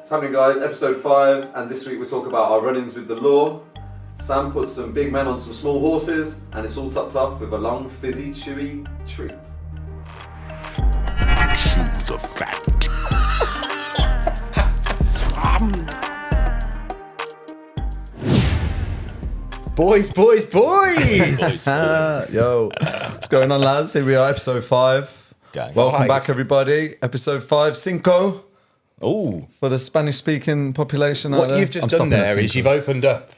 What's happening, guys? Episode 5, and this week we talk about our run-ins with the law. Sam puts some big men on some small horses, and it's all topped off with a long, fizzy, chewy treat. Choose the fact. Boys! Yo, what's going on, lads? Here we are, episode 5. Welcome back, everybody. Episode 5, Cinco. Oh, For the Spanish-speaking population out what there. you've just done there is you've opened up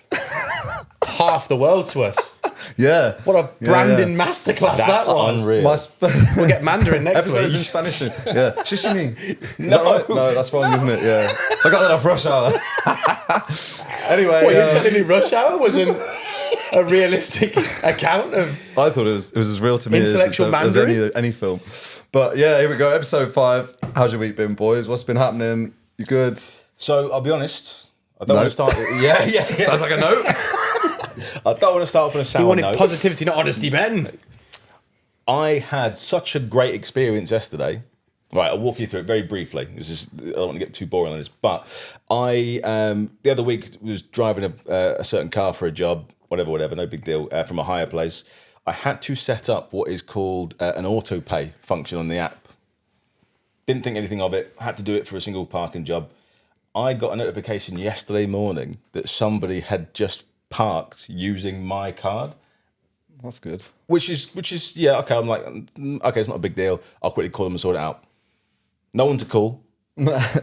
half the world to us. Yeah. What a branding masterclass That's that was. unreal. We'll get Mandarin next Episodes week. in Spanish. Yeah. Shishimi. Is that right? No, that's wrong, isn't it? Yeah. I got that off Rush Hour. Anyway. What, you're telling me Rush Hour wasn't a realistic account of... I thought it was as real to me Intellectual as Mandarin? any film. But yeah, here we go. Episode 5. How's your week been, boys? What's been happening? You good? So I'll be honest. I don't want to start. Yeah. Sounds like a note. I don't want to start off on a sour He wanted note. positivity, not honesty, Ben. I had such a great experience yesterday. Right, I'll walk you through it very briefly. It's just, I don't want to get too boring on this, but I the other week was driving a certain car for a job, whatever, no big deal, from a hire place. I had to set up what is called an auto pay function on the app. Didn't think anything of it. Had to do it for a single parking job. I got a notification yesterday morning that somebody had just parked using my card. That's good. Which is yeah, okay. I'm like, okay, it's not a big deal. I'll quickly call them and sort it out. No one to call.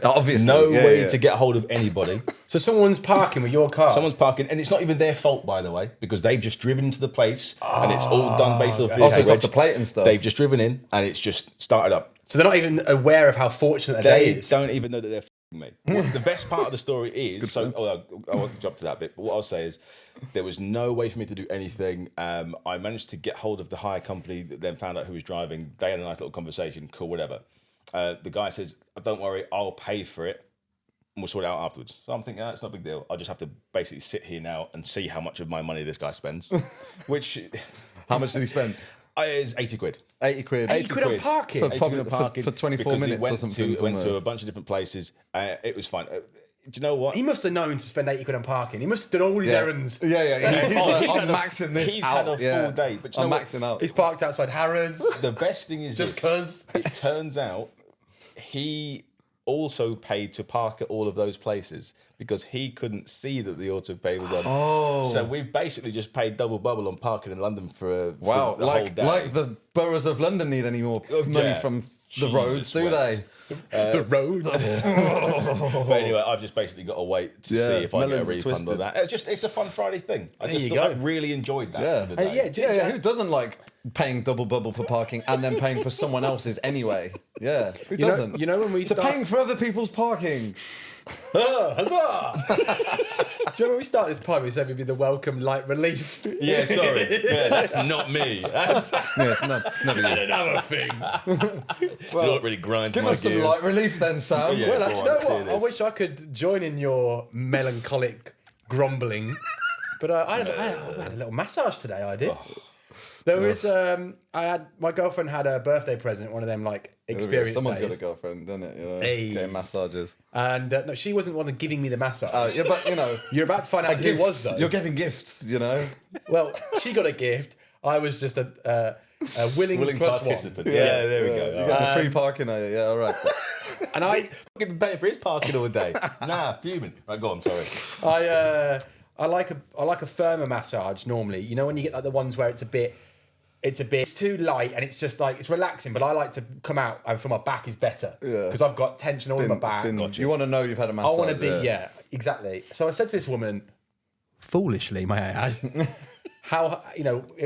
Obviously. No way to get hold of anybody. So someone's parking with your car. Someone's parking, and it's not even their fault, by the way, because they've just driven into the place, and it's all done based off Also, it's off the plate and stuff. They've just driven in, and it's just started up. So they're not even aware of how fortunate a day They is. don't even know that they're f***ing me. The best part of the story is, so I won't jump to that bit, but what I'll say is there was no way for me to do anything. I managed to get hold of the hire company that then found out who was driving. They had a nice little conversation, cool, whatever. The guy says, don't worry, I'll pay for it and we'll sort it out afterwards. So I'm thinking, it's not a big deal. I'll just have to basically sit here now and see how much of my money this guy spends. Which... How much did he spend? It's 80 quid. 80 quid. 80 quid on parking? For 80 probably quid on parking for 24 minutes or something. Went to a bunch of different places. It was fine. Do you know what? He must have known to spend 80 quid on parking. He must have done all his errands. Yeah. He's like, I'm had maxing this he's out. had a full day. But you I'm know what? maxing out. He's parked outside Harrods. The best thing is Just this. 'cause. It turns out he also paid to park at all of those places because he couldn't see that the auto pay was on. Oh. So we've basically just paid double bubble on parking in London for the whole like day. the boroughs of London need any more money Yeah. from the Jesus roads, do they? The roads. But anyway, I've just basically got to wait to Yeah, see if I get a melons refund on twisted. that. It's a fun Friday thing. I There you thought go. I really enjoyed that. for the day. Yeah. Who doesn't like paying double bubble for parking and then paying for someone else's anyway? Yeah. Who doesn't? You know when we So start... paying for other people's parking. Huzzah! Do you remember when we started this pod, we said we'd be the welcome light relief? Yeah, sorry. Yeah, that's not me. That's Yeah, it's never you. Another thing. not really grinds Give my us some gears. light relief then, Sam. Yeah. Well, go actually, on, you know let's hear what? I this. wish I could join in your melancholic grumbling. But I had a little massage today, I did. There was, my girlfriend had a birthday present, one of them like experience Someone's days. got a girlfriend, doesn't it? You know, Hey. getting massages. And no, she wasn't the one giving me the massage. Yeah, but you know, You're about to find out who it was, though. You're getting gifts, you know. Well, she got a gift. I was just a willing plus participant. one. Yeah, there we go. You get the free parking, are you? Yeah, all right. And I Fucking paying for his parking all day. Nah, fuming. Right, go on. Sorry. I like a firmer massage normally. You know when you get like the ones where it's too light and it's just like it's relaxing. But I like to come out and from my back is better because I've got tension all in my back. You want to know you've had a massage. I want to be exactly. So I said to this woman, foolishly, may I add, how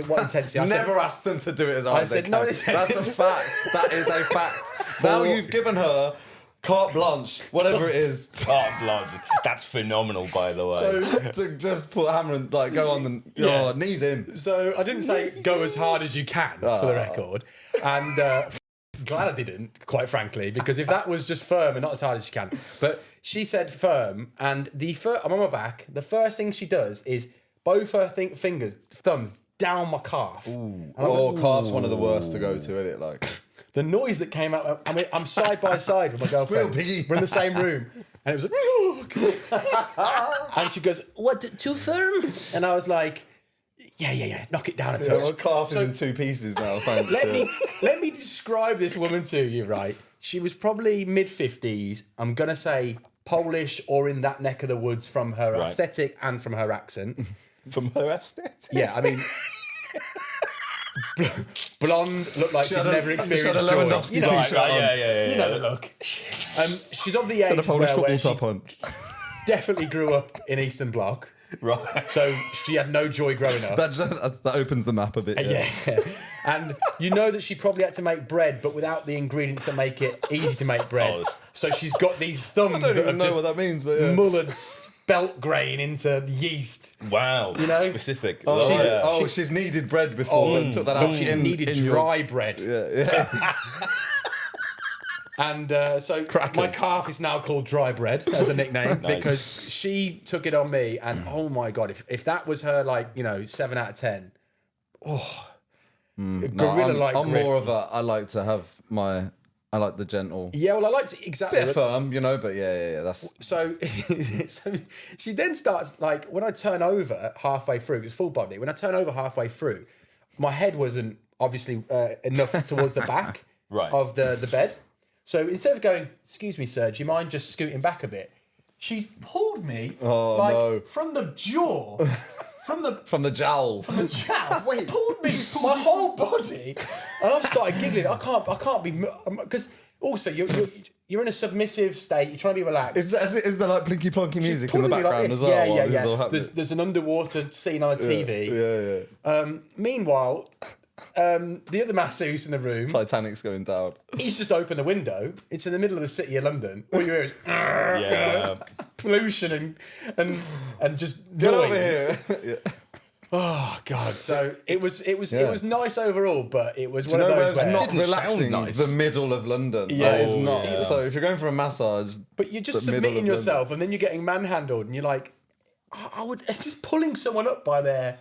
what intensity? I Never said, asked them to do it as hard as they said, no, can. That's a fact. That is a fact. Now you've given her carte blanche, whatever it is. Carte blanche. That's phenomenal, by the way. So to just put a hammer and like go on the knees in. So I didn't say go as hard as you can for the record, and glad I didn't, quite frankly, because if that was just firm and not as hard as you can, but she said firm, and I'm on my back. The first thing she does is both her thumbs down my calf. Calf's one of the worst to go to, isn't it? Like the noise that came out. I mean, I'm side by side with my girlfriend. Squeal piggy. We're in the same room. And it was like, and she goes, "What, too firm?" And I was like, yeah, knock it down a touch. My calf is in 2 pieces now. Thanks. Let me describe this woman to you, right? She was probably mid-50s. I'm going to say Polish or in that neck of the woods from her aesthetic and from her accent. From her aesthetic? Yeah, I mean... blonde, looked like she'd never experienced joy. You know, you know the look. She's of the age where she definitely grew up in Eastern Bloc. Right. So she had no joy growing up. That opens the map a bit. Yeah. And you know that she probably had to make bread, but without the ingredients that make it easy to make bread. So she's got these thumbs I don't even know what that means, but yeah. mullered spelt grain into yeast. Wow. You know? Specific. She's kneaded bread before, but took that out. She needed dry bread. Yeah. And so my calf is now called Dry Bread as a nickname because she took it on me. And oh my God, if that was her, 7 out of 10. Gorilla-like I'm grip. more of a, I like the gentle. Yeah, well, I like to, exactly. Bit firm, but yeah, that's... So she then starts, when I turn over halfway through, it's full body, when I turn over halfway through, my head wasn't obviously enough towards the back of the bed. So instead of going, "Excuse me, sir, do you mind just scooting back a bit?" She pulled me from the jaw, from the jowl. Wait, pulled me my whole body, and I've started giggling. I can't be, because also you're in a submissive state. You're trying to be relaxed. Is there like blinky plonky music in the background as well? Yeah. There's an underwater scene on the TV. Yeah. Meanwhile. The other masseuse in the room, Titanic's going down. He's just opened the window. It's in the middle of the city of London. All you hear is pollution and just Get noise. over here. Oh God! So it was nice overall, but it was one of of those it's where not relaxing. Nice. The middle of London. Yeah. It's not. Yeah. So if you're going for a massage, but you're just submitting yourself, and then you're getting manhandled, and you're like, it's just pulling someone up by their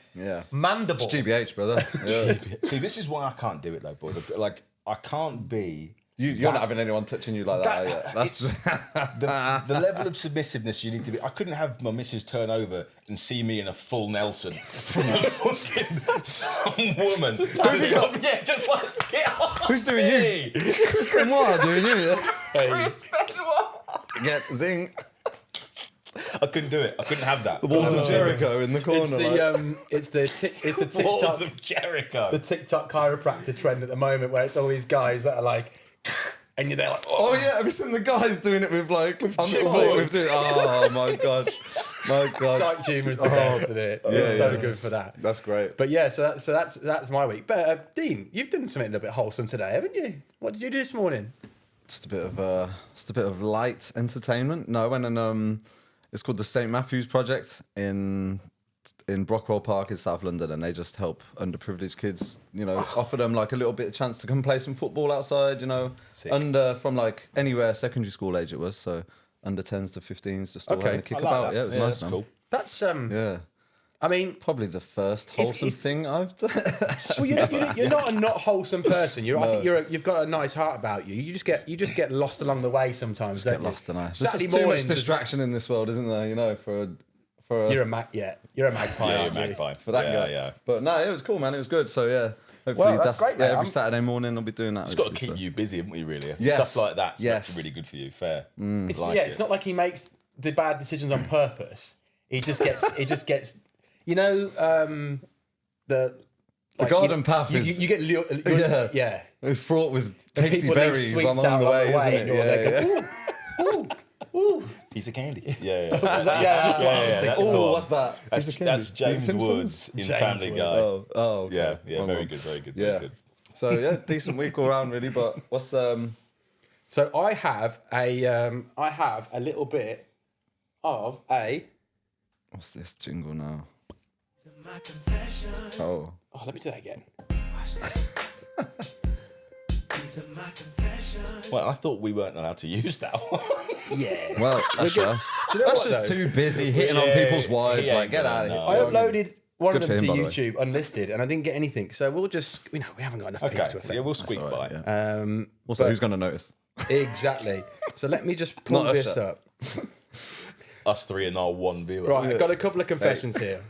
mandible. It's GBH, brother. Yeah. See, this is why I can't do it though, boys. I can't be. You're not having anyone touching you like that. Yeah. That's the level of submissiveness you need to be. I couldn't have my missus turn over and see me in a full Nelson from a fucking some woman. Just get off. Who's doing you? Chris Benoit doing you. Hey. Get zing. I couldn't do it. I couldn't have that. The walls of Jericho in the corner. It's the TikTok. Walls of Jericho. The TikTok chiropractor trend at the moment, where it's all these guys that are like, and you're there like, oh yeah, have you seen the guys doing it with oh my god, Sight humour is the best, isn't it? It's so good for that. That's great. But yeah, so that's my week. But Dean, you've done something a bit wholesome today, haven't you? What did you do this morning? Just a bit of light entertainment. No, I went and it's called the St Matthew's Project in Brockwell Park in South London, and they just help underprivileged kids, offer them like a little bit of chance to come play some football outside, Sick. from like anywhere secondary school age it was, so under 10s to 15s just all having a kick about. That. Yeah, it was nice, that's man. cool. That's Yeah. I mean, probably the first wholesome thing I've done. well, you're not a not wholesome person. I think you've got a nice heart about you. You just get lost along the way sometimes. Don't Get you? lost, and There's Saturday just too much mornings. distraction in this world, isn't there? For You're a magpie. Yeah, aren't you? magpie. for that guy. Yeah. But no, it was cool, man. It was good. So yeah, hopefully that's great, mate. every Saturday morning I'll be doing that. It's got to keep you busy, haven't we? Really, Yes. Stuff like that's Yes. really good for you. Fair. It's not like he makes the bad decisions on purpose. He just gets. The garden path is... You get yeah. It's fraught with tasty People leave berries sweets along out the way, isn't and you're it? there going, ooh. Piece of candy. Yeah. That's what I was thinking. That's the Oh, one. what's that? That's James Simpsons? Woods in James Family Wood. Guy. Oh, okay. Yeah. Wrong Very one. good. Very good. Yeah. Very good. So yeah, decent week all around, really. But what's So I have a little bit of a. what's this jingle now? Oh, Let me do that again. Well, I thought we weren't allowed to use that one. Yeah. well, Usher. Do you know That's what, just though? too busy hitting on people's wives. he Like, ain't get gonna out of here. know. I uploaded one Good of for them him, to by the way. YouTube unlisted, and I didn't get anything. So we'll just, we haven't got enough people Okay. to affect. Yeah, we'll squeak all right, by. Also, but- who's going to notice? Exactly. So let me just pull Not this Usher. up. Us three and our one viewer. Right, I've got a couple of confessions here.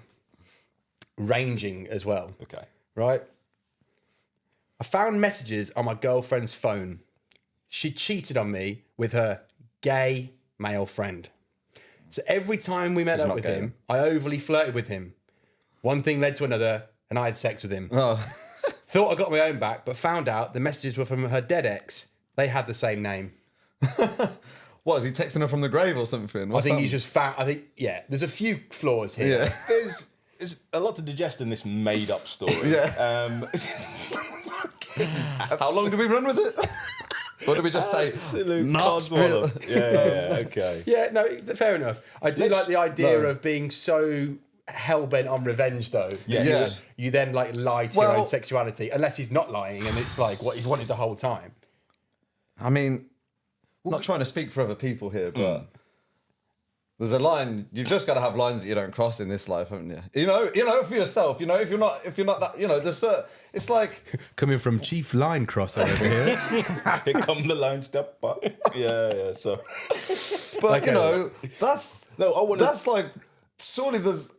Ranging as well. Okay. Right? I found messages on my girlfriend's phone. She cheated on me with her gay male friend. So every time we met up with him, I overly flirted with him. One thing led to another, and I had sex with him. Oh. Thought I got my own back, but found out the messages were from her dead ex. They had the same name. What, is he texting her from the grave or something? I think he's just found. There's a few flaws here. Yeah. There's a lot to digest in this made-up story. Yeah. How long do we run with it? Or do we just say, not real? Yeah, okay. Yeah, no, fair enough. I do like the idea of being so hell-bent on revenge, though. Yes. You then like lie to your own sexuality, unless he's not lying and it's like what he's wanted the whole time. I mean, not trying to speak for other people here, but there's a line. You've just got to have lines that you don't cross in this life, haven't you? You know, for yourself. You know, if you're not that, you know, it's like Coming from Chief Line Crosser over here. Here come the line step up. Yeah. So, but you know, that's like surely there's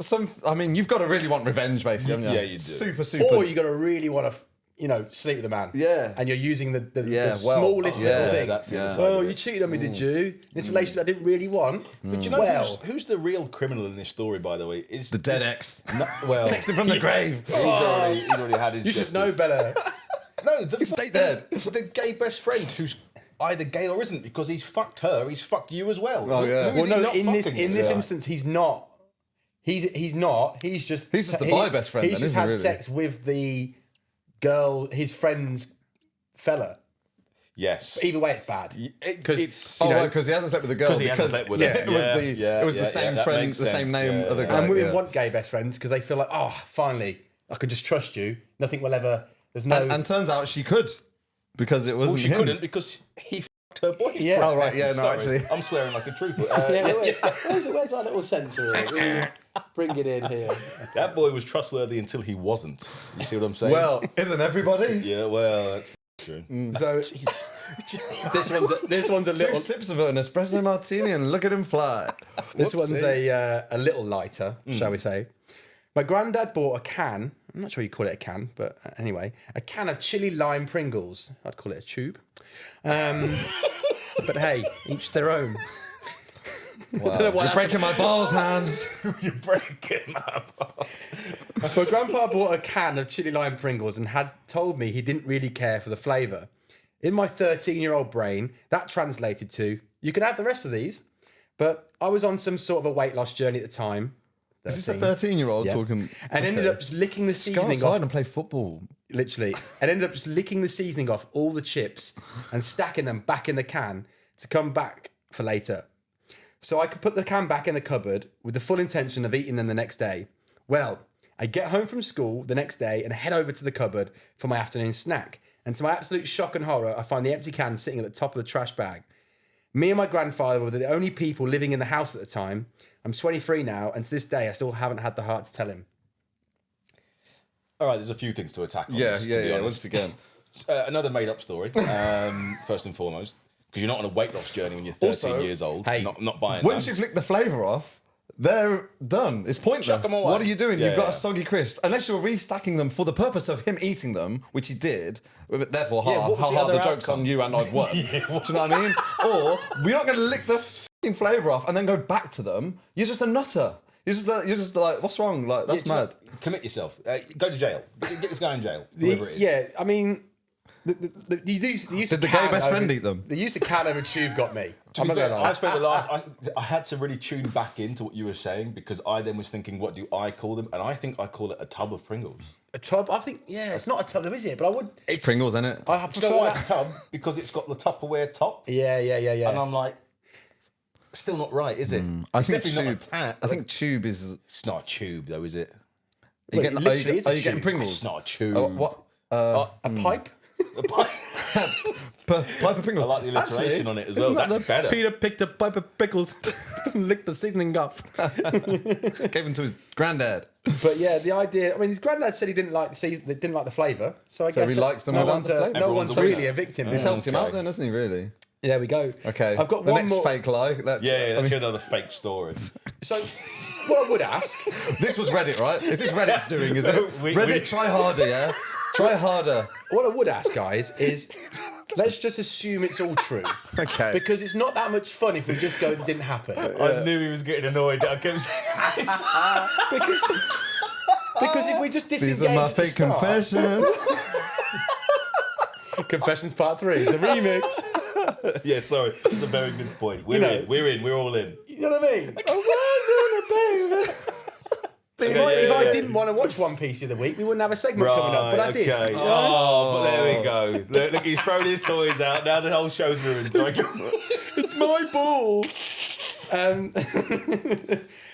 some. I mean, you've got to really want revenge, basically. Haven't you? Yeah, you do. Super. Or you got to really want to, sleep with a man. Yeah. And you're using the smallest little thing. That's it. Oh, you cheated on me, did you? This relationship I didn't really want. But you know who's the real criminal in this story, by the way? Is the dead ex. No, well, Texting from the grave. He's already had his. You should know better. No, the Stay dead. The gay best friend who's either gay or isn't, because he's fucked her. He's fucked you as well. Oh, yeah. Who is he not in this fucking? instance, he's not. He's not. He's just the bi best friend. He's then, just isn't had he, really? sex with the girl, his friend's fella. Yes. Either way, it's bad. Because because he hasn't slept with the girl. he hasn't slept with her. It was the same that friend, makes the same sense. name, Yeah, other yeah. guy. And women yeah. want gay best friends because they feel like, oh, finally, I can just trust you. Nothing will ever. There's no. And turns out she could, because it wasn't she him. couldn't because he fucked her boyfriend. Yeah. Oh right, yeah, no, Sorry, actually. I'm swearing like a trooper. Where's our little censor here? Bring it in here. That boy was trustworthy until he wasn't. You see what I'm saying? Well, isn't everybody? yeah, well, that's true. So this one's a 2 little. sips of an espresso martini and look at him fly. This Whoopsie. one's a little lighter, shall we say. My granddad bought a can, I'm not sure you call it a can, but anyway, a can of chili lime Pringles. I'd call it a tube. But hey, each their own. Wow. You're breaking my balls, Hans. You're breaking my balls. My grandpa bought a can of chili lime Pringles and had told me he didn't really care for the flavour. In my 13-year-old brain, that translated to, you can have the rest of these. But I was on some sort of a weight loss journey at the time. Is this a 13-year-old talking? And ended up just licking the Go seasoning outside off. and play football. Literally. And ended up just licking the seasoning off all the chips and stacking them back in the can to come back for later. So I could put the can back in the cupboard with the full intention of eating them the next day. Well, I get home from school the next day and head over to the cupboard for my afternoon snack. And to my absolute shock and horror, I find the empty can sitting at the top of the trash bag. Me and my grandfather were the only people living in the house at the time. I'm 23 now, and to this day, I still haven't had the heart to tell him. All right, there's a few things to attack on Yeah, this, to yeah, be yeah. honest. Once again. Another made-up story, first and foremost, because you're not on a weight loss journey when you're 13 Also, years old. hey, not buying Once that. you flick the flavour off, they're done. It's pointless. Chuck 'em away. What are you doing? Yeah, You've got yeah. a soggy crisp. Unless you're restacking them for the purpose of him eating them, which he did. Therefore, Yeah, what was how the hard the other joke's outcome? on you and I've won. Do you know what I mean? Or we're not going to lick the fucking flavour off and then go back to them. You're just a nutter. You're just like, what's wrong? Like, that's Yeah, mad. Commit yourself. Go to jail. Get this guy in jail. Whoever it is. Yeah, I mean, the use Did of the gay can best over- friend eat them? The use of can over tube got me. To I'm be not fair, gonna lie. I spent the last. I had to really tune back into what you were saying because I then was thinking, what do I call them? And I think I call it a tub of Pringles. A tub? I think, yeah, it's not a tub, though, is it? But I would. It's Pringles, isn't it? I Do you prefer know why that. it's a tub? Because it's got the Tupperware top. Yeah. And I'm like, still not right, is it? I It's think definitely tube. not a I think tube is. it's not a tube though, is it? Are you getting, it literally is a are you getting tube. Pringles? It's not a tube. Oh, what? A pipe? Pipe of Pringles. I like the alliteration Actually, on it as isn't well. that That's better. Peter picked a pipe of pickles and licked the seasoning off. Gave them to his granddad. But yeah, the idea. I mean, his granddad said he didn't like the flavour, so I So guess he likes them no without one's the flavour. no one's Everyone's a really winner. a victim. He's This helped him out Okay. then, hasn't he, really? There we go. Okay. I've got the one next more. fake lie. Let's hear another fake story. So, what I would ask. This was Reddit, right? This is Reddit's doing, is it? We- Reddit, try harder, yeah? Try harder. What I would ask, guys, is let's just assume it's all true. Okay. Because it's not that much fun if we just go, it didn't happen. I knew he was getting annoyed. I kept saying, Because if we just disengage These are my at the fake start- confessions. Confessions Part 3, the remix. yeah, sorry. That's a very good point. We're in. We're all in. You know what I mean? If I didn't want to watch One Piece the other week, we wouldn't have a segment coming up, but I did. Okay. Oh, but there we go. Look, he's thrown his toys out. Now the whole show's ruined. It's my ball.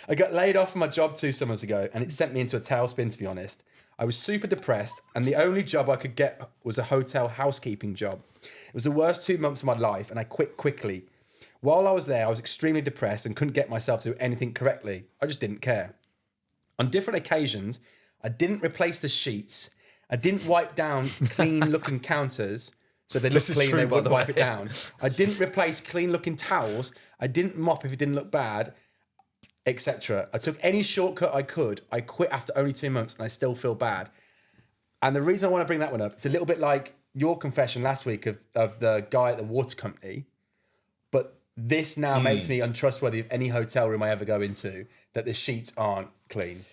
I got laid off from my job 2 summers ago, and it sent me into a tailspin, to be honest. I was super depressed, and the only job I could get was a hotel housekeeping job. It was the worst 2 months of my life, and I quit quickly. While I was there, I was extremely depressed and couldn't get myself to do anything correctly. I just didn't care. On different occasions, I didn't replace the sheets. I didn't wipe down clean-looking counters, so they looked is clean, true, they by wouldn't the wipe way. it down. I didn't replace clean-looking towels. I didn't mop if it didn't look bad, etc. I took any shortcut I could. I quit after only 2 months, and I still feel bad. And the reason I want to bring that one up, it's a little bit like your confession last week of the guy at the water company, but this now makes me untrustworthy of any hotel room I ever go into, that the sheets aren't clean.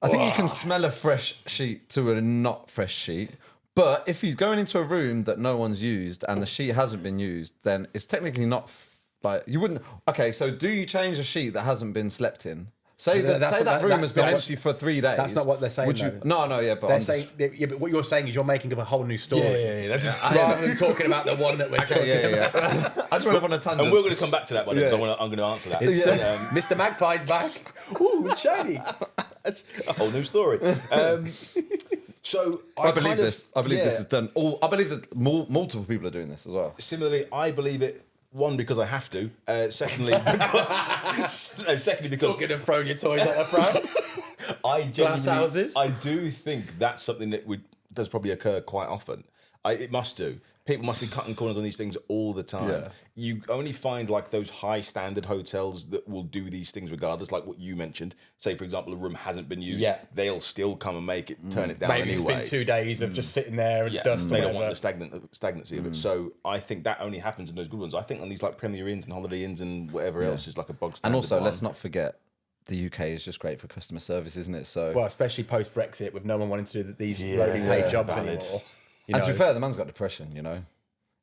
I think you can smell a fresh sheet to a not fresh sheet. But if he's going into a room that no one's used and the sheet hasn't been used, then it's technically not like you wouldn't. Okay, so do you change a sheet that hasn't been slept in? Say that room has been empty for 3 days. That's not what they're saying. Would you? though. No, yeah, but They're I'm saying, but what you're saying is you're making up a whole new story. That's Rather than talking about the one that we're talking about. I just went off on a tangent. And we're going to come back to that one, so I'm going to answer that. Mr. Magpie's back. Ooh, it's shiny. That's a whole new story. So I believe this. I believe yeah. this is done. I believe that multiple people are doing this as well. Similarly, I believe it. One, because I have to. Secondly, because Talking and throwing your toys at the front. I Glass genuinely, houses. I do think that's something that does probably occur quite often. It must do. People must be cutting corners on these things all the time. Yeah. You only find like those high standard hotels that will do these things regardless, like what you mentioned. Say, for example, a room hasn't been used. Yeah. They'll still come and make it, turn it down Maybe anyway. it's been 2 days of just sitting there and dust. They or don't want whatever. the stagnancy of it. So I think that only happens in those good ones. I think on these like Premier Inns and Holiday Inns and whatever else is like a bog standard And also, one. let's not forget, the UK is just great for customer service, isn't it? So, Well, especially post Brexit, with no one wanting to do these lowly paid jobs valid. anymore. You and know. to be fair, the man's got depression. You know,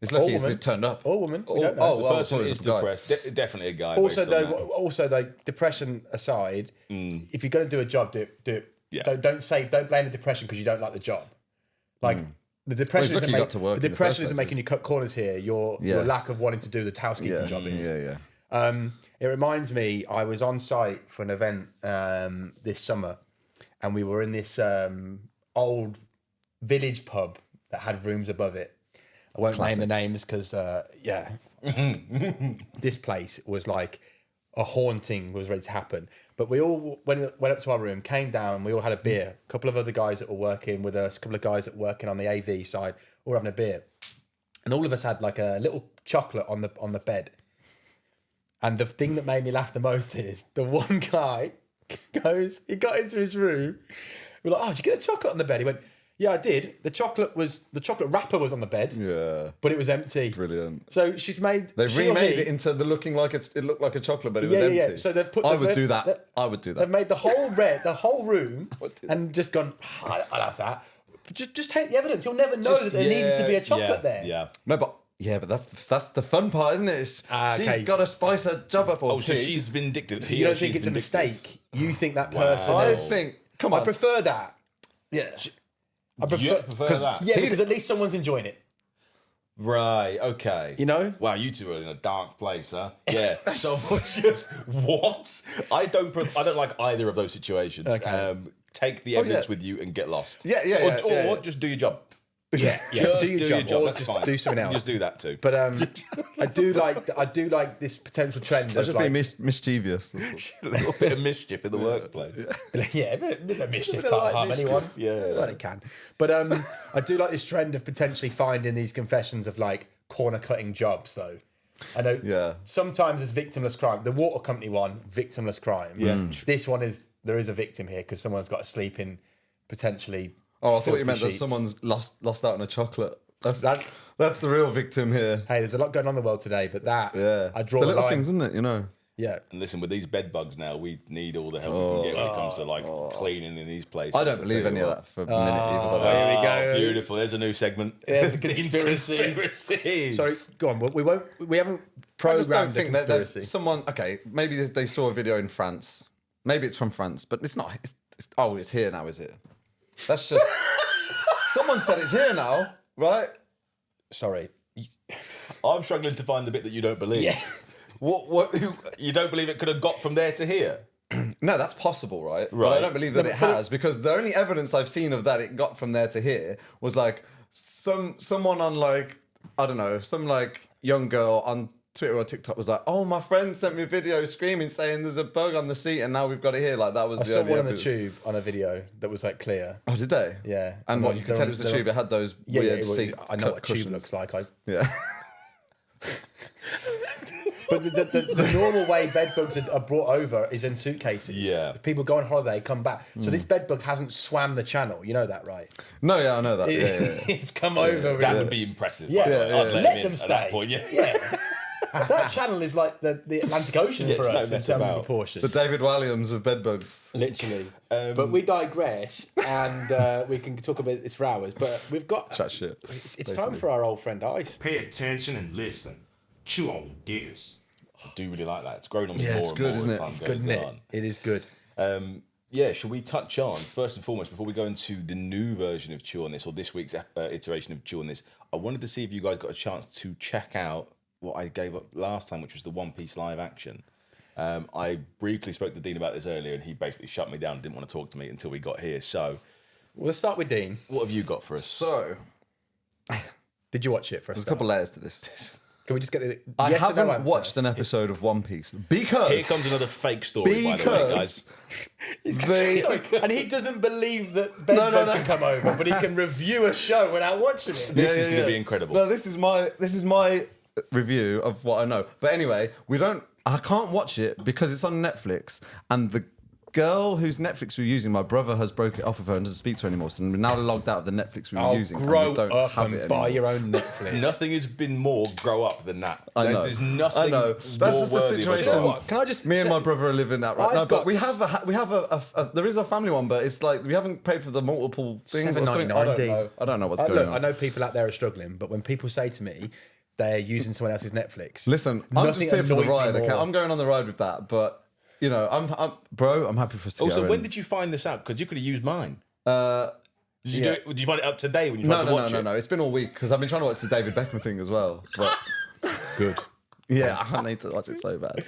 it's lucky he's woman. turned up. Or woman. We don't know. Oh, the well, person sorry, is it's a guy. depressed. Definitely a guy. Also, based on that. though, depression aside, if you're going to do a job, do it. Yeah. Don't blame the depression because you don't like the job. Like the depression Well, he's isn't lucky you got to work the in the depression first isn't place, making you cut corners here. Your lack of wanting to do the housekeeping job is. Yeah. It reminds me, I was on site for an event this summer, and we were in this old village pub that had rooms above it. I won't name the names because, this place was like a haunting was ready to happen. But we all went up to our room, came down, we all had a beer. A couple of other guys that were working with us, a couple of guys that were working on the AV side, all having a beer. And all of us had like a little chocolate on the bed. And the thing that made me laugh the most is the one guy he got into his room. We're like, oh, did you get the chocolate on the bed? He went, yeah, I did. The chocolate wrapper was on the bed. Yeah. But it was empty. Brilliant. So she's made. They've she or remade he- it into the it looked like a chocolate, but it was Yeah, empty. yeah. So they've put. I would do that. I would do They've that. made the whole room, do and just gone. I'll have that. But just take the evidence. You'll never know that there needed to be a chocolate there. Yeah. No, but that's the fun part, isn't it? Okay. She's got to spice her job up. Oh, so she's vindictive. You don't think it's a mistake. You think that person. I is. think. Come I on. prefer that. Yeah. I prefer that. Yeah, because at least someone's enjoying it. Right, okay. You know? Wow, you two are in a dark place, huh? Yeah. So just what? I don't like either of those situations. Okay. Take the evidence with you and get lost. Yeah, Or just do your job. Yeah, Just do your job, or that's just fine. do something else. Just do that too. But I do like this potential trend. I Of just like, being mischievous. a little bit of mischief in the workplace. yeah, a bit of mischief bit can't like harm mischief, anyone. yeah. Well, it can. But I do like this trend of potentially finding these confessions of like corner cutting jobs though. I know sometimes it's victimless crime. The water company one, victimless crime. Yeah. This one there is a victim here because someone's got to sleep in potentially. Oh, I thought you meant that sheets. someone's lost out on a chocolate. That's the real victim here. Hey, there's a lot going on in the world today, but I draw the the little line. things, isn't it? You know. Yeah. And listen, with these bed bugs now, we need all the help we can get when it comes to like cleaning in these places. I don't believe any of that for a minute either. by the way. Here we go. Beautiful. There's a new segment. Yeah, the Dean's conspiracies. Sorry, go on. We haven't I just don't programmed the think that conspiracy. someone. Okay, maybe they saw a video in France. Maybe it's from France, but it's not. It's here now, is it? That's just. Someone said it's here now, right? Sorry. I'm struggling to find the bit that you don't believe. Yeah. What you don't believe it could have got from there to here? No, that's possible, right? But Right. I don't believe that it has because the only evidence I've seen of that it got from there to here was like someone on like I don't know some like young girl on Twitter or TikTok was like, "Oh, my friend sent me a video screaming saying there's a bug on the seat and now we've got it here." Like that was I the saw only one on the evidence. tube on a video that was like clear. Oh, did they? Yeah. And what you could tell it was the tube. It had those weird seat. I know what a tube cushions. looks like. Yeah. But the normal way bed bugs are brought over is in suitcases. Yeah. People go on holiday, come back. So this bed bug hasn't swam the channel. You know that, right? No, yeah, I know that. Yeah. It's come over. That would be impressive. Yeah. by the way. Yeah, I'd yeah. let Let him in them at stay. that point. Yeah. Yeah. That channel is like the Atlantic Ocean Yeah, for it's no us in mess terms about. of proportion. The David Walliams of bedbugs. Literally. But we digress, and we can talk about this for hours. But we've got Chat shit. It's time for our old friend Ice. Pay attention and listen. Chew on this. I do really like that. It's grown on me Yeah, more it's and good, more isn't as it? time It's goes Good, isn't it? on. It is good. Yeah, shall we touch on, first and foremost, before we go into the new version of Chew on This, or this week's iteration of Chew on This, I wanted to see if you guys got a chance to check out what I gave up last time, which was the One Piece live action. I briefly spoke to Dean about this earlier, and he basically shut me down and didn't want to talk to me until we got here. So, We'll start with Dean. what have you got for us? So, Did you watch it for there's a couple layers to this. Can we just get the I yes or no haven't answer? watched an episode of One Piece because Here comes another fake story, by the way, guys. they Sorry, and he doesn't believe that bed bugs can come over, but he can review a show without watching it. This is going to be incredible. No, this is my review of what I know. But anyway, I can't watch it because it's on Netflix, and the girl whose Netflix we're using, my brother has broke it off of her and doesn't speak to her anymore. So we're now logged out of the Netflix we were using. and grow we don't up have and it buy anymore. your own Netflix. Nothing has been more grow up than that. I know. There's nothing I know. That's more just the worthy of a situation. grow up. What? Can I just Me and say- my brother are living that right I've now, got but we have a there is a family one, but it's like we haven't paid for the multiple things or something. $7.99. I don't know what's going Look, on. I know people out there are struggling, but when people say to me they're using someone else's Netflix, Listen, I'm just nothing here for the annoys me ride. Okay, more. I'm going on the ride with that, but you know, I'm happy for us to Also, go when in. did you find this out? Because you could have used mine. Uh, Did you yeah. do it? Did you find it out today when you tried to watch it? No. It's been all week because I've been trying to watch the David Beckham thing as well. But good. yeah, I need to watch it so bad.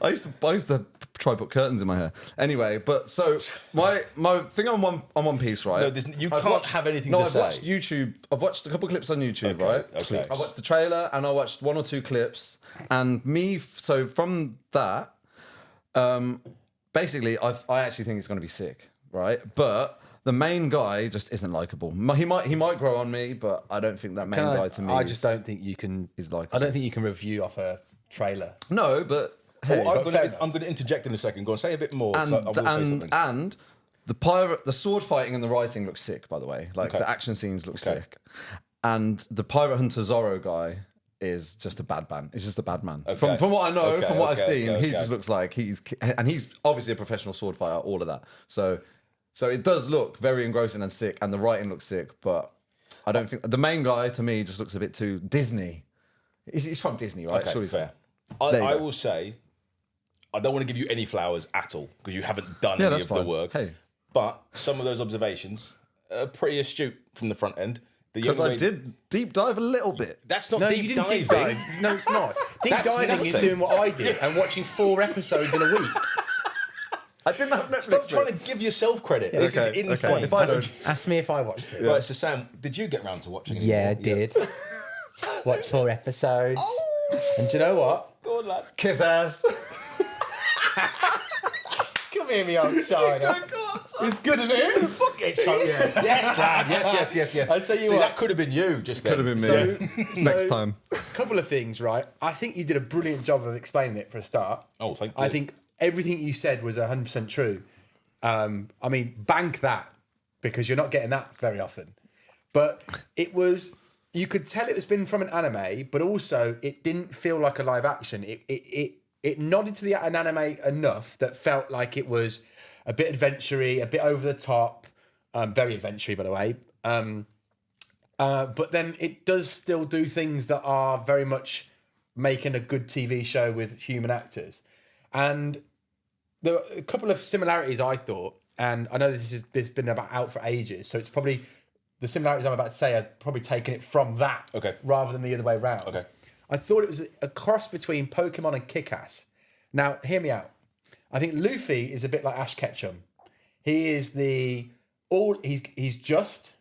I used to try to put curtains in my hair. Anyway, but so my thing on One Piece, right? No, you can't have anything to I've say. watched YouTube. I've watched a couple of clips on YouTube, right? okay. I watched the trailer and I watched one or two clips. And so from that, basically, I actually think it's going to be sick, right? But the main guy just isn't likable. He might grow on me, but I don't think that main guy to me. I just don't think you can. is like- I don't think you can review off a trailer. No, but hey, Oh, fair enough. I'm going to interject in a second. Go on, say a bit more. 'cause and I will say something. and the sword fighting and the writing looks sick, by the way. Like the action scenes look sick, and the pirate hunter Zorro guy is just a bad man. He's just a bad man. Okay. From what I know, Okay, from what I've okay, seen, he okay. just looks like he's obviously a professional sword fighter. All of that. So it does look very engrossing and sick, and the writing looks sick. But I don't think the main guy to me just looks a bit too Disney. He's from Disney, right? Okay, Surely fair. There you I go. will say, I don't want to give you any flowers at all because you haven't done Yeah, any that's of the fine. work. Hey. But some of those observations are pretty astute from the front end. Because I did deep dive a little bit. That's not No, deep you didn't diving. deep dive. No, it's not. Deep That's diving nothing. is doing what I did and watching 4 episodes in a week. I didn't have Netflix. Stop trying mate. to give yourself credit. This Okay, is insane. okay. If I don't- Ask me if I watched it. Right, so Sam, did you get round to watching it? Yeah, I did. Watched 4 episodes. And do you know what? Go on, lad. Kiss ass. Come here, me old shiner. It's good, isn't it? Fuck it, so yes. Yes, lad. Yes. I'll tell you See, what. that could have been you just then. Could have been me. So- Next time. couple of things, right? I think you did a brilliant job of explaining it for a start. Oh, thank you. I think everything you said was 100% true. I mean, bank that, because you're not getting that very often. But it was, you could tell it was been from an anime, but also it didn't feel like a live action. It nodded to an anime enough that felt like it was a bit adventure-y, a bit over the top, very adventure-y, by the way. But then it does still do things that are very much making a good TV show with human actors. And there were a couple of similarities, I thought, and I know this has been out for ages, so it's probably, the similarities I'm about to say are probably taking it from that rather than the other way around. Okay. I thought it was a cross between Pokemon and Kick-Ass. Now, hear me out. I think Luffy is a bit like Ash Ketchum. He is he's just,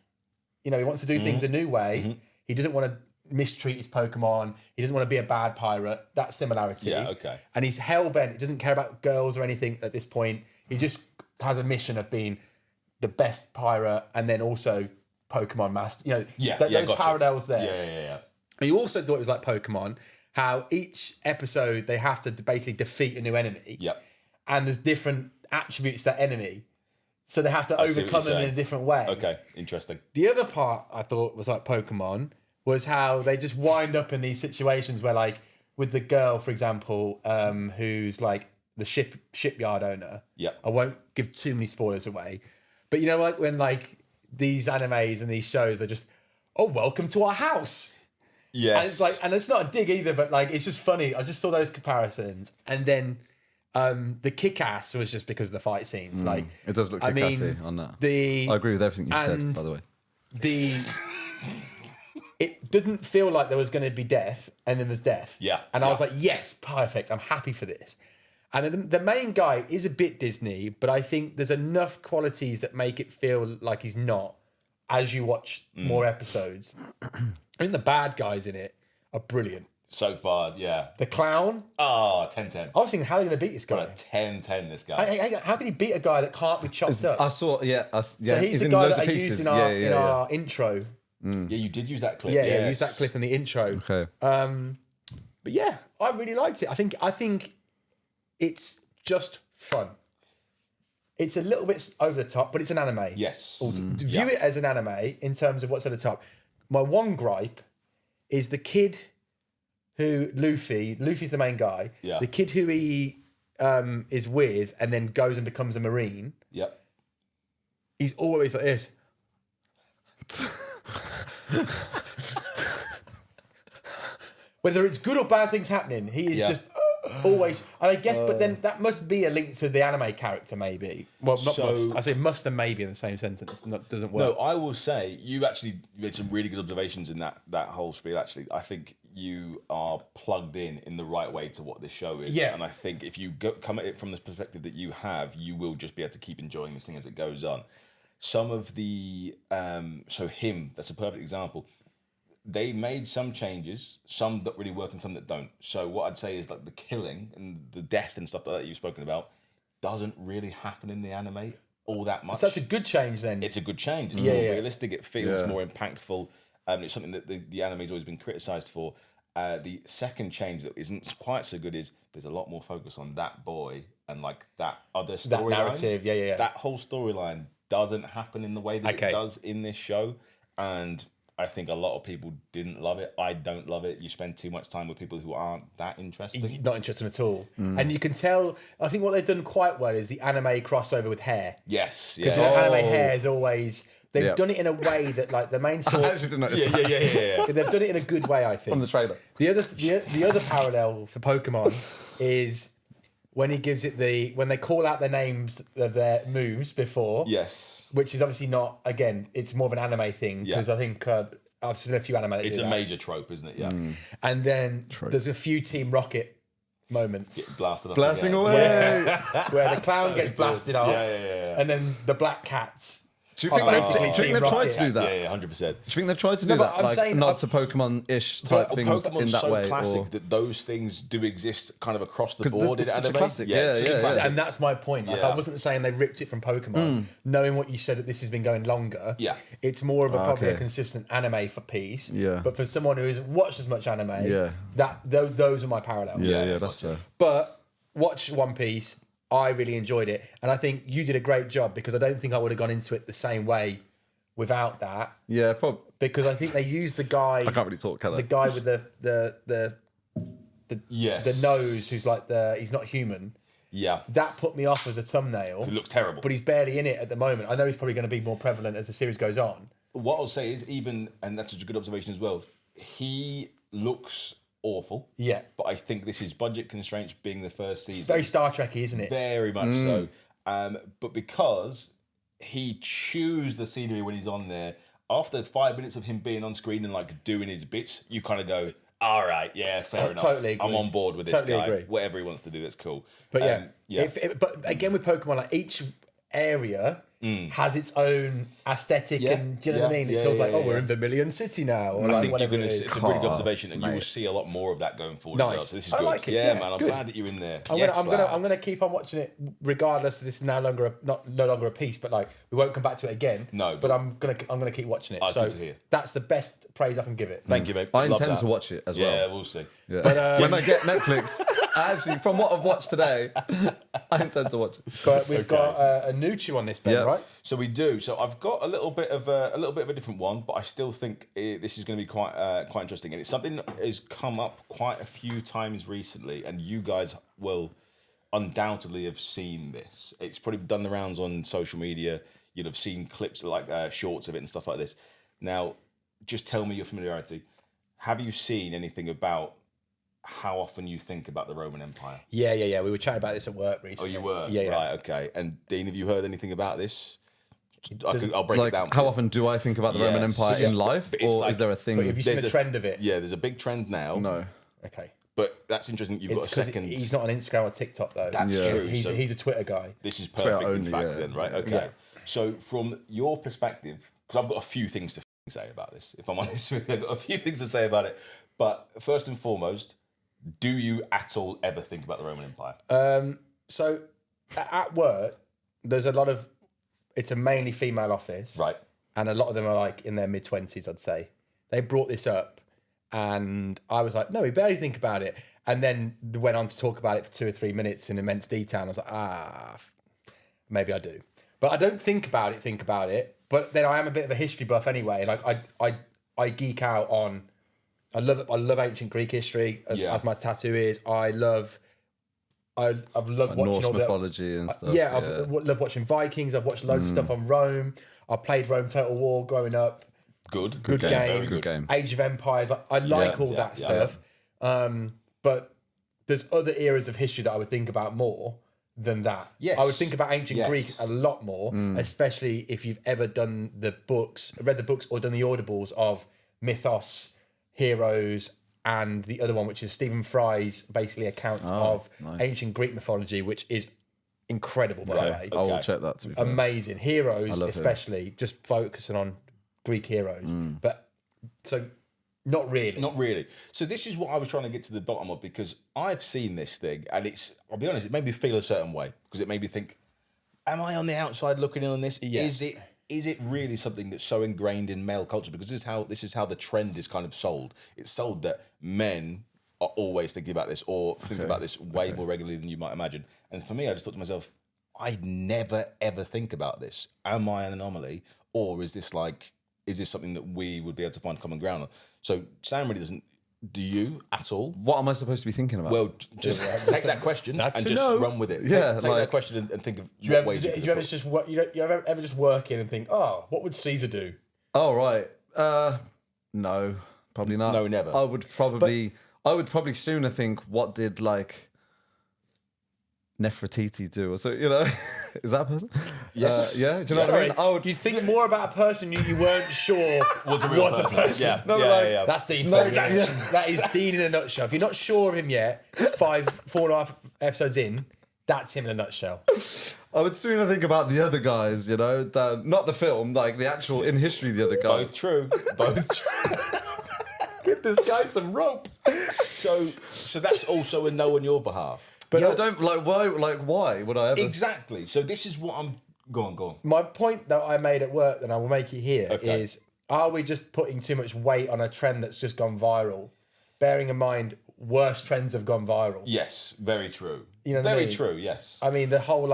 he wants to do things a new way. He doesn't want to mistreat his Pokemon. He doesn't want to be a bad pirate. That similarity. Yeah, okay. And he's hell-bent. He doesn't care about girls or anything at this point. He just has a mission of being the best pirate and then also Pokemon master. Those parallels there. Yeah. And you also thought it was like Pokemon, how each episode they have to basically defeat a new enemy. Yep. And there's different attributes to that enemy. So they have to overcome them in a different way. Okay, interesting. The other part I thought was like Pokemon was how they just wind up in these situations where, like, with the girl, for example, who's like the shipyard owner. Yep. I won't give too many spoilers away. But you know, like when like these animes and these shows are just, oh, welcome to our house. Yes. And it's like, and it's not a dig either, but like, it's just funny. I just saw those comparisons. And then the Kick-Ass was just because of the fight scenes. Like, it does look kick-assy on that. I agree with everything you said, by the way. It didn't feel like there was going to be death, and then there's death. Yeah. And I was like, yes, perfect. I'm happy for this. And then the main guy is a bit Disney, but I think there's enough qualities that make it feel like he's not as you watch more episodes. I think the bad guys in it are brilliant. So far, yeah. The clown. Oh, 10-10. I was thinking, how are they going to beat this guy? 10-10, this guy. How can he beat a guy that can't be chopped up? I saw, So he's the guy that I used in our intro. Yeah, you did use that clip. Yeah, I used that clip in the intro. Okay. But yeah, I really liked it. I think it's just fun. It's a little bit over the top, but it's an anime. Yes. View it as an anime in terms of what's at the top. My one gripe is the kid who Luffy's the main guy. Yeah. The kid who he is with and then goes and becomes a Marine. Yep. He's always like this. Whether it's good or bad things happening, he is just always. And I guess, but then that must be a link to the anime character, maybe. Well, not must. I say must and maybe in the same sentence. That doesn't work. No, I will say you made some really good observations in that whole spiel. Actually, I think you are plugged in the right way to what this show is. Yeah. And I think if you come at it from the perspective that you have, you will just be able to keep enjoying this thing as it goes on. Some of the that's a perfect example. They made some changes, some that really work and some that don't. So what I'd say is like the killing and the death and stuff like that you've spoken about doesn't really happen in the anime all that much. So that's a good change then. It's a good change. It's more realistic. It feels more impactful. It's something that the anime's always been criticised for. The second change that isn't quite so good is there's a lot more focus on that boy and like that other storyline. That narrative, yeah. That whole storyline doesn't happen in the way that it does in this show. And I think a lot of people didn't love it. I don't love it. You spend too much time with people who aren't that interesting. Not interesting at all. And you can tell, I think what they've done quite well is the anime crossover with hair. Yes. Because anime hair is always, they've done it in a way that like the main source. I actually didn't notice that. Yeah. They've done it in a good way, I think. From the trailer. The other parallel for Pokemon is when he gives it when they call out the names of their moves before. Yes. Which is obviously not, again, it's more of an anime thing because I think I've seen a few anime that It's do a that. major trope, isn't it? Yeah. And then there's a few Team Rocket moments. Blasting away. Where the clown gets blasted off. Yeah. And then the black cats Do you think they've tried to do that? Yeah, 100%. Do you think they've tried to do but that? I'm Like, saying- nod to Pokemon-ish type things Pokemon's in that so way? classic Or... that those things do exist kind of across the 'Cause board it's in such a anime. classic. Yeah, it's such a yeah, classic. And that's my point. Like, Yeah. I wasn't saying they ripped it from Pokemon, knowing what you said that this has been going longer. Yeah. It's more of a probably a okay. consistent anime for piece. Yeah. But for someone who hasn't watched as much anime, Yeah. those are my parallels. Yeah, that's fair. But watch One Piece. I really enjoyed it, and I think you did a great job because I don't think I would have gone into it the same way without that. Yeah, probably. Because I think they used the guy. I can't really talk, can I? The guy with the Yes. the nose, who's like he's not human. Yeah. That put me off as a thumbnail. It looks terrible. But he's barely in it at the moment. I know he's probably going to be more prevalent as the series goes on. What I'll say is and that's such a good observation as well, he looks awful. Yeah. But I think this is budget constraints being the first season. It's very Star Trek-y, isn't it? Very much so. But because he chews the scenery when he's on there, after 5 minutes of him being on screen and like doing his bits, you kind of go, all right, yeah, fair enough. Totally agree. I'm on board with this Totally guy. agree. Whatever he wants to do, that's cool. But yeah. But again, with Pokemon, like each area has its own aesthetic, Yeah, and do you know what I yeah, mean? It yeah, feels like, yeah, we're yeah. in Vermilion City now, or I like think you're whatever going it to. is. It's a really good observation, and you will mate. see a lot more of that going forward. Nice. As well. So this is I good. like it, Yeah, yeah, man. I'm good. glad that you're in there. I'm gonna keep on watching it regardless. This is no longer a piece, but like we won't come back to it again. No, but I'm gonna keep watching it. Oh, so good to hear. that's the best praise I can give it. Thank you, mate. I Love intend that. to watch it as well. Yeah, we'll see. Yeah. But, when I get Netflix, actually, from what I've watched today, I intend to watch it. But we've got a new chew on this, Ben, Yeah. right? So we do. So I've got a little bit of a different one, but I still think this is going to be quite interesting, and it's something that has come up quite a few times recently, and you guys will undoubtedly have seen this. It's probably done the rounds on social media. You'll have seen clips like shorts of it and stuff like this. Now, just tell me your familiarity. Have you seen anything about how often you think about the Roman Empire? Yeah. We were chatting about this at work Oh, recently. you were? Yeah. Right, okay. And Dean, have you heard anything about this? I'll break it Like, down. for how you. often do I think about the Yes. Roman Empire in life, But it's or like- is there a thing? But have you seen There's the trend of it? Yeah, there's a big trend now. No. Okay. But that's interesting. You've got It's a because second. he's not on Instagram or TikTok though. That's Yeah. true. He's So he's a Twitter guy. this is Twitter perfect, in only, fact, yeah. then, right? Okay. Yeah. So from your perspective, because I've got a few things to say about this, if I'm honest with you, I've got a few things to say about it. But first and foremost, do you at all ever think about the Roman Empire? So at work, there's a lot of. It's a mainly female office, Right. and a lot of them are like in their mid-20s, I'd say. They brought this up, and I was like, no, we barely think about it. And then went on to talk about it for 2 or 3 minutes in immense detail. And I was like, maybe I do. But I don't think about it. But then I am a bit of a history buff anyway. Like I geek out on, I love ancient Greek history as my tattoo is. I've loved watching Norse all the mythology and stuff. yeah, I've loved watching Vikings. I've watched loads of stuff on Rome. I played Rome Total War growing up. Good. Good game. Very Good game. Age of Empires. I like all that stuff. But there's other eras of history that I would think about more than that. Yes. I would think about ancient Yes. Greek a lot more, especially if you've ever done read the books or done the audibles of Mythos, Heroes, and the other one, which is Stephen Fry's basically accounts of nice. ancient Greek mythology, which is incredible, by the way. I will Okay. check that to be fair. Amazing. Heroes, love him. especially, just focusing on Greek heroes. But so not really. Not really. So this is what I was trying to get to the bottom of, because I've seen this thing, and I'll be honest, it made me feel a certain way, because it made me think, am I on the outside looking in on this? Yeah. Is it really something that's so ingrained in male culture? Because this is how the trend is kind of sold. It's sold that men are always thinking about this, or think about this way more regularly than you might imagine. And for me, I just thought to myself, I never ever think about this. Am I an anomaly, or is this something that we would be able to find common ground on? So Sam really doesn't. Do you at all? What am I supposed to be thinking about? Well, just take that question and just run with it. Yeah, take like- that question and think of Do you what ever, ways do you you could ever have just work? You ever just work in and think, oh, what would Caesar do? Oh right. No, probably not. No, never. I would probably sooner think, what did like Nefertiti do, or so, you know? Is that a person? Yes. Yeah. Do you know what I Sorry, mean? I would. you'd think more about a person you weren't sure was a person. Yeah, No, yeah, like- yeah. That's Dean. No, That is Dean in a nutshell. If you're not sure of him yet, 4.5 episodes in, that's him in a nutshell. I would sooner think about the other guys, you know, than not the film, like the actual in history, the other guys. Both true. Both true. Get this guy some rope. So that's also a no on your behalf. But I don't like why. Like why would I ever? Exactly. So this is what I'm. Go on. My point that I made at work, and I will make it here, is: are we just putting too much weight on a trend that's just gone viral? Bearing in mind, worse trends have gone viral. Yes, very true. You know what I very mean? true. Yes. I mean, the whole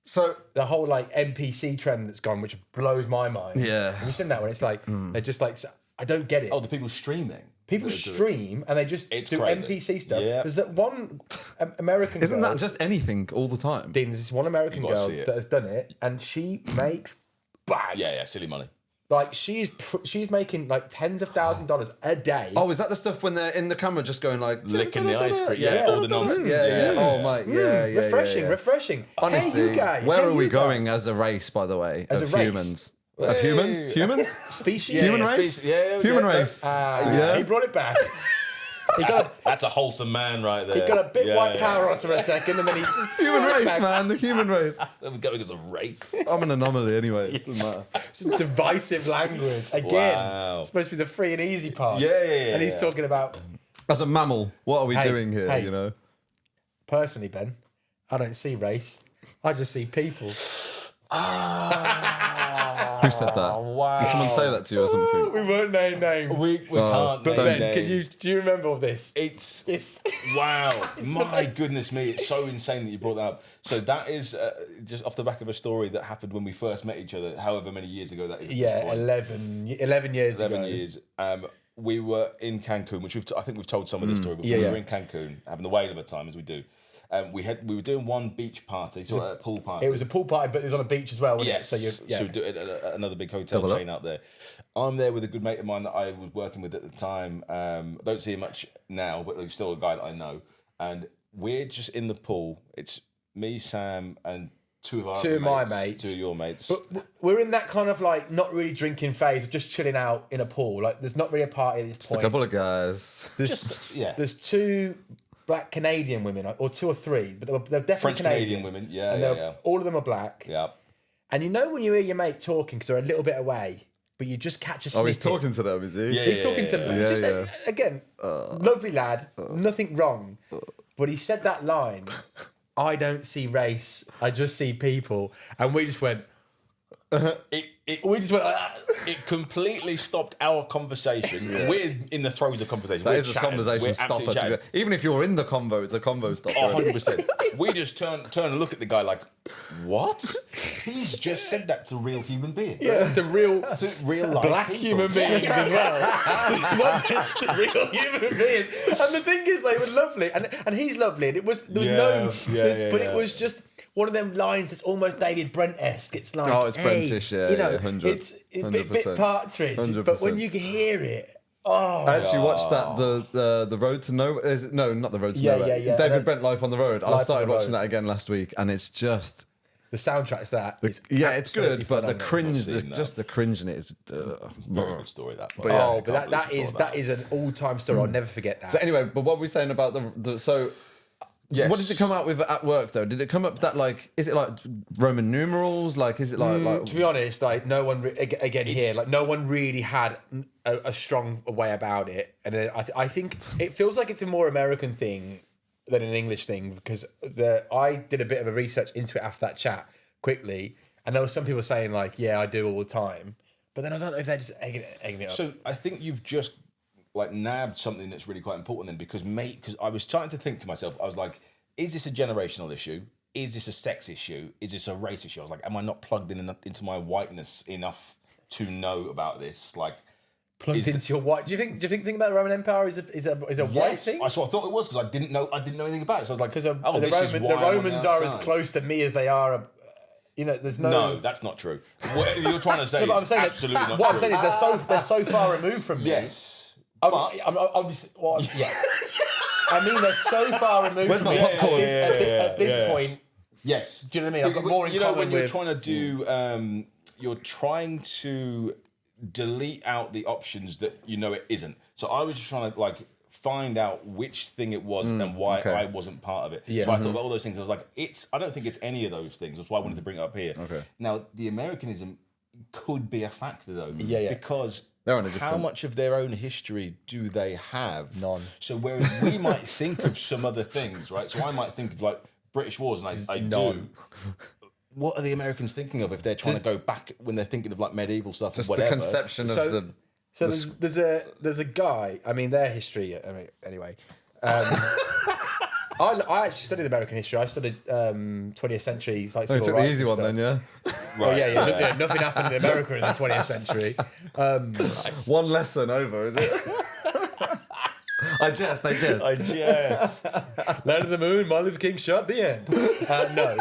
NPC trend that's gone, which blows my mind. Yeah. Have you seen that one? It's like they're just like, I don't get it. Oh, the people streaming. People stream and they just do crazy. NPC stuff. Yeah. There's that one American Isn't girl, that just anything all the time? Dean, there's this one American You gotta girl see it. that has done it, and she makes bags. Yeah, silly money. Like she's making like tens of thousands of dollars a day. Oh, is that the stuff when they're in the camera just going like Licking the ice cream. Yeah. All the nonsense. Yeah. Oh my, yeah. Refreshing. Honestly, hey, you guys. where hey, are we you guys. going as a race, by the way? As of a race? humans? Of humans? Humans? Species. Human race? Human race. He brought it back. That's a wholesome man right there. He got a bit white power on us for a second, and then he just Human brought it race, back. man. The human race. We're going as a race. I'm an anomaly anyway. It doesn't matter. It's divisive language again. Wow. It's supposed to be the free and easy part. Yeah. And he's talking about As a mammal, what are we Hey, doing here? hey. You know. personally, Ben. I don't see race. I just see people. Who said that? Wow. Did someone say that to you or something? We won't name names. We can't. but name Ben, names. do you remember all this? It's It's wow. My goodness me, it's so insane that you brought that up. So that is just off the back of a story that happened when we first met each other, however many years ago that is. at this point. 11 years 11 ago. years. We were in Cancun, which I think we've told some of this story before. Yeah, We yeah. were in Cancun, having the whale of a time as we do. We were doing one beach party, so a pool party. It was a pool party, but it was on a beach as well, wasn't Yes, it? So we do it at another big hotel Double up. chain out there. I'm there with a good mate of mine that I was working with at the time. I don't see him much now, but he's still a guy that I know. And we're just in the pool. It's me, Sam, and two of my mates. Two of your mates. But we're in that kind of like not really drinking phase, just chilling out in a pool. Like there's not really a party at this A point. couple of guys. There's two black Canadian women, or two or three, but they're definitely French Canadian women, and all of them are black. Yeah. And you know when you hear your mate talking because they're a little bit away, but you just catch a snippet. Oh, he's talking to them, is he? Yeah. He's talking to them. Yeah, Just, yeah. Again, lovely lad, nothing wrong. But he said that line, I don't see race, I just see people. And we just went, It completely stopped our conversation. We're in the throes of conversation. That We're is a chatting. conversation We're stopper. absolutely chatting. Even if you're in the convo, it's a convo stopper. 100%. We just turn and look at the guy like, what? He's just said that to real human beings. yeah, to real Real life black people. human beings as well. Not just to real human beings. And the thing is, they were lovely. And he's lovely. And there was Yeah, but yeah. it was just one of them lines that's almost David Brent-esque. It's like, Oh, it's hey, Brentish, yeah, you know, yeah, 100, it's a bit 100%. Partridge. 100%. But when you hear it, I actually watched that the Road to Nowhere. Is it, no, not the Road to Yeah, Nowhere. yeah, yeah. David Brent Life on the Road. I Life on started the watching Road. that again last week, and it's just the soundtrack's that. It's it's good, absolutely but the phenomenal. cringe, seen that. just the cringe in it is. Very good story, that. But yeah, Oh, I but can't that believe you is thought that is an all-time story. I'll never forget that. So anyway, but what were we saying about the so? Yes. What did it come out with at work though? Did it come up that like? Is it like Roman numerals? Like, is it like? To be honest, like no one here, like no one really had a strong way about it, and I think it feels like it's a more American thing than an English thing because I did a bit of a research into it after that chat quickly, and there were some people saying like, yeah, I do all the time, but then I don't know if they're just egging it up. So I think you've just like nabbed something that's really quite important then because I was starting to think to myself, I was like, is this a generational issue? Is this a sex issue? Is this a race issue? I was like, am I not plugged into my whiteness enough to know about this? Like, plugged into your white. Do you think about the Roman Empire is a white yes, thing? I thought it was because I didn't know anything about it. So I was like, Because this is the why I'm on the Romans are as outside. close to me as they are. There's No, that's not true. What you're trying to say No, but is absolutely not what true. I'm saying is they're so far removed from me. Yes. I'm obviously. Yeah. I mean, they're so far removed Where's from my me popcorn? at this point. Yes. Do you know what I mean? I've got more in common when you're with. trying to do, you're trying to delete out the options that you know it isn't. So I was just trying to like find out which thing it was and why okay. I wasn't part of it. Yeah. So I thought about all those things. I was like, I don't think it's any of those things. That's why I wanted to bring it up here. Okay. Now, the Americanism could be a factor though. Yeah. Because They're on a how different- much of their own history do they have? None. So whereas we might think of some other things, right? So I might think of like British wars, and I do. None. What are the Americans thinking of if they're trying to go back when they're thinking of like medieval stuff Just or whatever? the conception So- of the. So there's a guy. I mean, their history. I mean, anyway. I actually studied American history. I studied 20th century. Like, Oh, you civil took the rights easy and one stuff. then, yeah. Oh yeah. Nothing happened in America in the 20th century. One lesson over, is it? I jest. I just Land of the Moon, Martin Luther King shot. The end. No.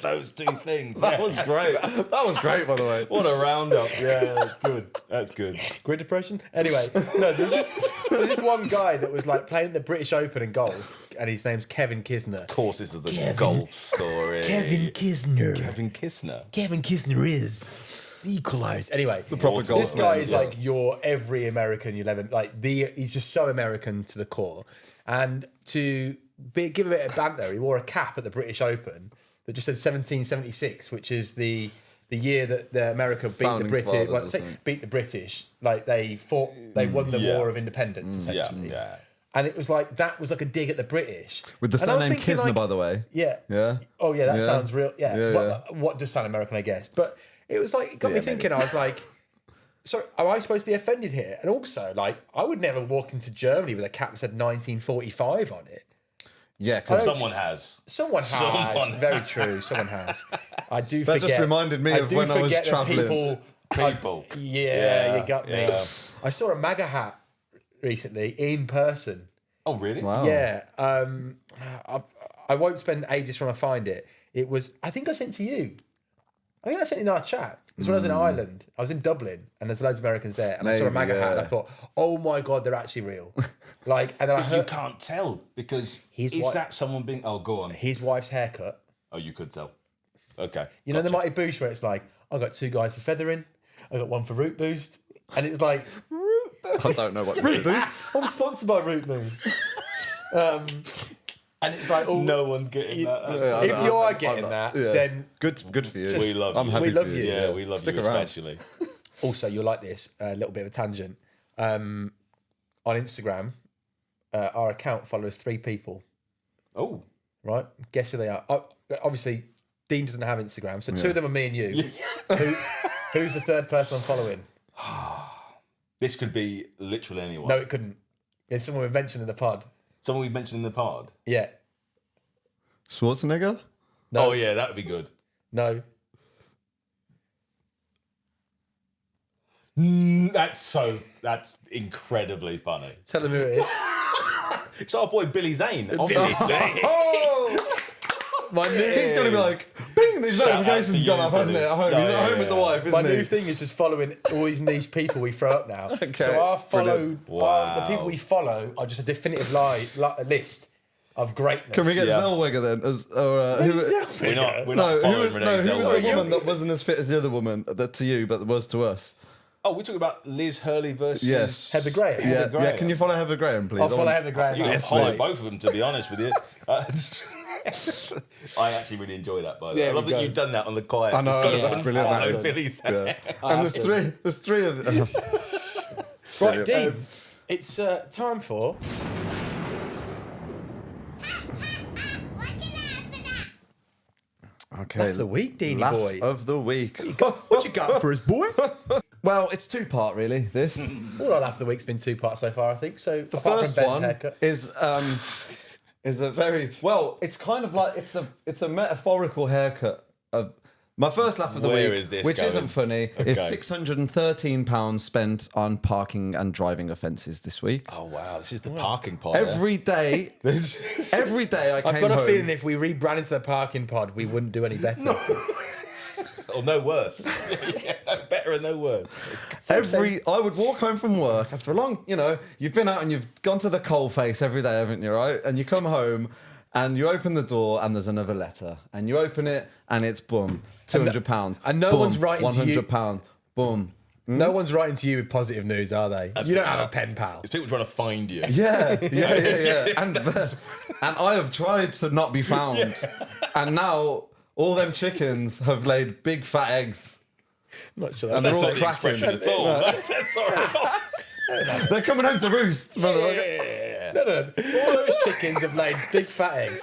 those two things. That was great. That was great, by the way. What a roundup. Yeah, that's good. That's good. Great Depression. Anyway, no. There's this one guy that was like playing the British Open in golf, and his name's Kevin Kisner. Of course, this is a golf story. Kisner. Kevin Kistner. Kevin Kisner is the equalizer. Anyway, The proper golf this guy man, is yeah. like your every American you'll ever like. He's just so American to the core. And to give a bit of banter, he wore a cap at the British Open that just said 1776, which is the year that America beat Founding the British. fathers Well, or say, something. beat the British. Like they won the Yeah. War of Independence Yeah, essentially. yeah. And it was like that was like a dig at the British With the And I was surname thinking, Kisner, like, by the way. Yeah. Yeah. Oh yeah, that Yeah. sounds real. Yeah. Yeah, Well, what does sound American, I guess. But it was like it got me Yeah, thinking. I was like, so am I supposed to be offended here? And also, like, I would never walk into Germany with a cap that said 1945 on it. Yeah, because Someone has. Someone has. Someone Very true. Someone has. I do That forget. just reminded me of do when I was forget that travelling. People. Yeah, you got me. yeah. I saw a MAGA hat recently in person. Oh, really? Wow. Yeah. I won't spend ages trying to find it. It was, I think I sent it to you. I think I sent it in our chat. It was when I was in Ireland. I was in Dublin and there's loads of Americans there. And I saw a Maybe, MAGA hat and I yeah. thought, oh my God, they're actually real. Like, and then I You heard can't tell because He's is white. that someone being? Oh, go on. his wife's haircut. Oh, you could tell. Okay. You know the Mighty Boost where it's like, I got 2 guys for feathering. I got 1 for Root Boost. And it's like, Root Boost. I don't know what this is. I'm sponsored by Root Boost. And it's like, oh, No one's getting that. Yeah, if you are I'm getting not- that, yeah. then Good for you. We love I'm you. happy We for love you. Yeah, we love Stick you around. especially. also you'll like this. A little bit of a tangent. On Instagram, our account follows 3 people. Oh. Right? Guess who they are? Obviously, Dean doesn't have Instagram, so 2 of them are me and you. Who's the 3rd person I'm following? This could be literally anyone. No, it couldn't. It's someone we've mentioned in the pod. Someone we've mentioned in the pod. Yeah. Schwarzenegger? No. Oh, yeah, that would be good. No. That's incredibly funny. Tell them who it is. It's our boy Billy Zane. Billy Zane. Oh! My new, He's going to be like, bing, these Shout out notifications to gone you, up, hasn't it? Billy. At home. No, He's at yeah, home with the yeah. wife, my isn't new he? thing is just following all these niche people we throw up now. Okay, So our brilliant. the people we follow are just a definitive list of greatness. Can we get Yeah. Zellweger then? We're not who following was, Renee who was the Zellweger. woman that wasn't as fit as the other woman that to you, but was to us? Oh, we're talking about Liz Hurley versus Yes. Heather Graham. Yeah, Graham. yeah. Can you follow Heather Graham, please? I'll follow Heather Graham. You can Yes, follow mate. both of them, to be honest with you. I actually really enjoy that, by the way. I There love we that go. you've done that on the quiet. I know, Just go that's and brilliant, that follow is. Billy Zane. Yeah. And there's three of them. Right, Dean. It's time for. Okay. Laugh of the week, Deanie Laugh boy. of the week. What you got for us, boy? Well, it's 2-part really. This All our laugh of the week's been 2 parts so far, I think. So the apart first from Ben's one haircut. is a very well. It's kind of like it's a metaphorical haircut of. My first laugh of the Where week, is this which going? isn't funny, is Okay. £613 spent on parking and driving offences this week. Oh, wow. This is the parking part. Every day, every day I came I've got a home. feeling if we rebranded to the parking pod, we wouldn't do any better. Or no worse. Yeah, better and no worse. I would walk home from work after a long, you've been out and you've gone to the coal face every day, haven't you, right? And you come home and you open the door and there's another letter. And you open it and it's boom, £200. and no boom, one's writing to you. £100, boom, No one's writing to you with positive news, are they? You don't have a pen pal. It's people trying to find you. Yeah. And I have tried to not be found. And now all them chickens have laid big fat eggs. I'm not sure And that's they're all Not the cracking. expression at all. That's all right. They're coming home to roost. No. All those chickens have laid big fat eggs.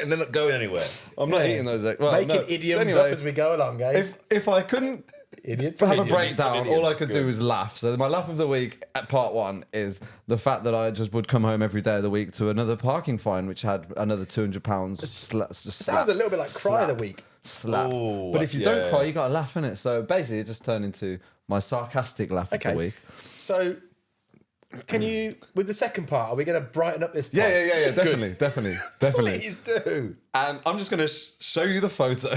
And they're not going anywhere. I'm not eating those eggs. Well, Making no. idioms So anyway, up as we go along, eh? if I couldn't Idiots. have a idioms. breakdown, all I idioms, could good. do is laugh. So my laugh of the week at part 1 is the fact that I just would come home every day of the week to another parking fine, which had another £200. Sounds a little bit like cry of the week. Slap. Ooh, But if you yeah. don't cry, you got to laugh in it. So basically, it just turned into my sarcastic laugh of the week. So, can you, with the second part, are we going to brighten up this part? Yeah. Definitely. Please do. And I'm just going to show you the photo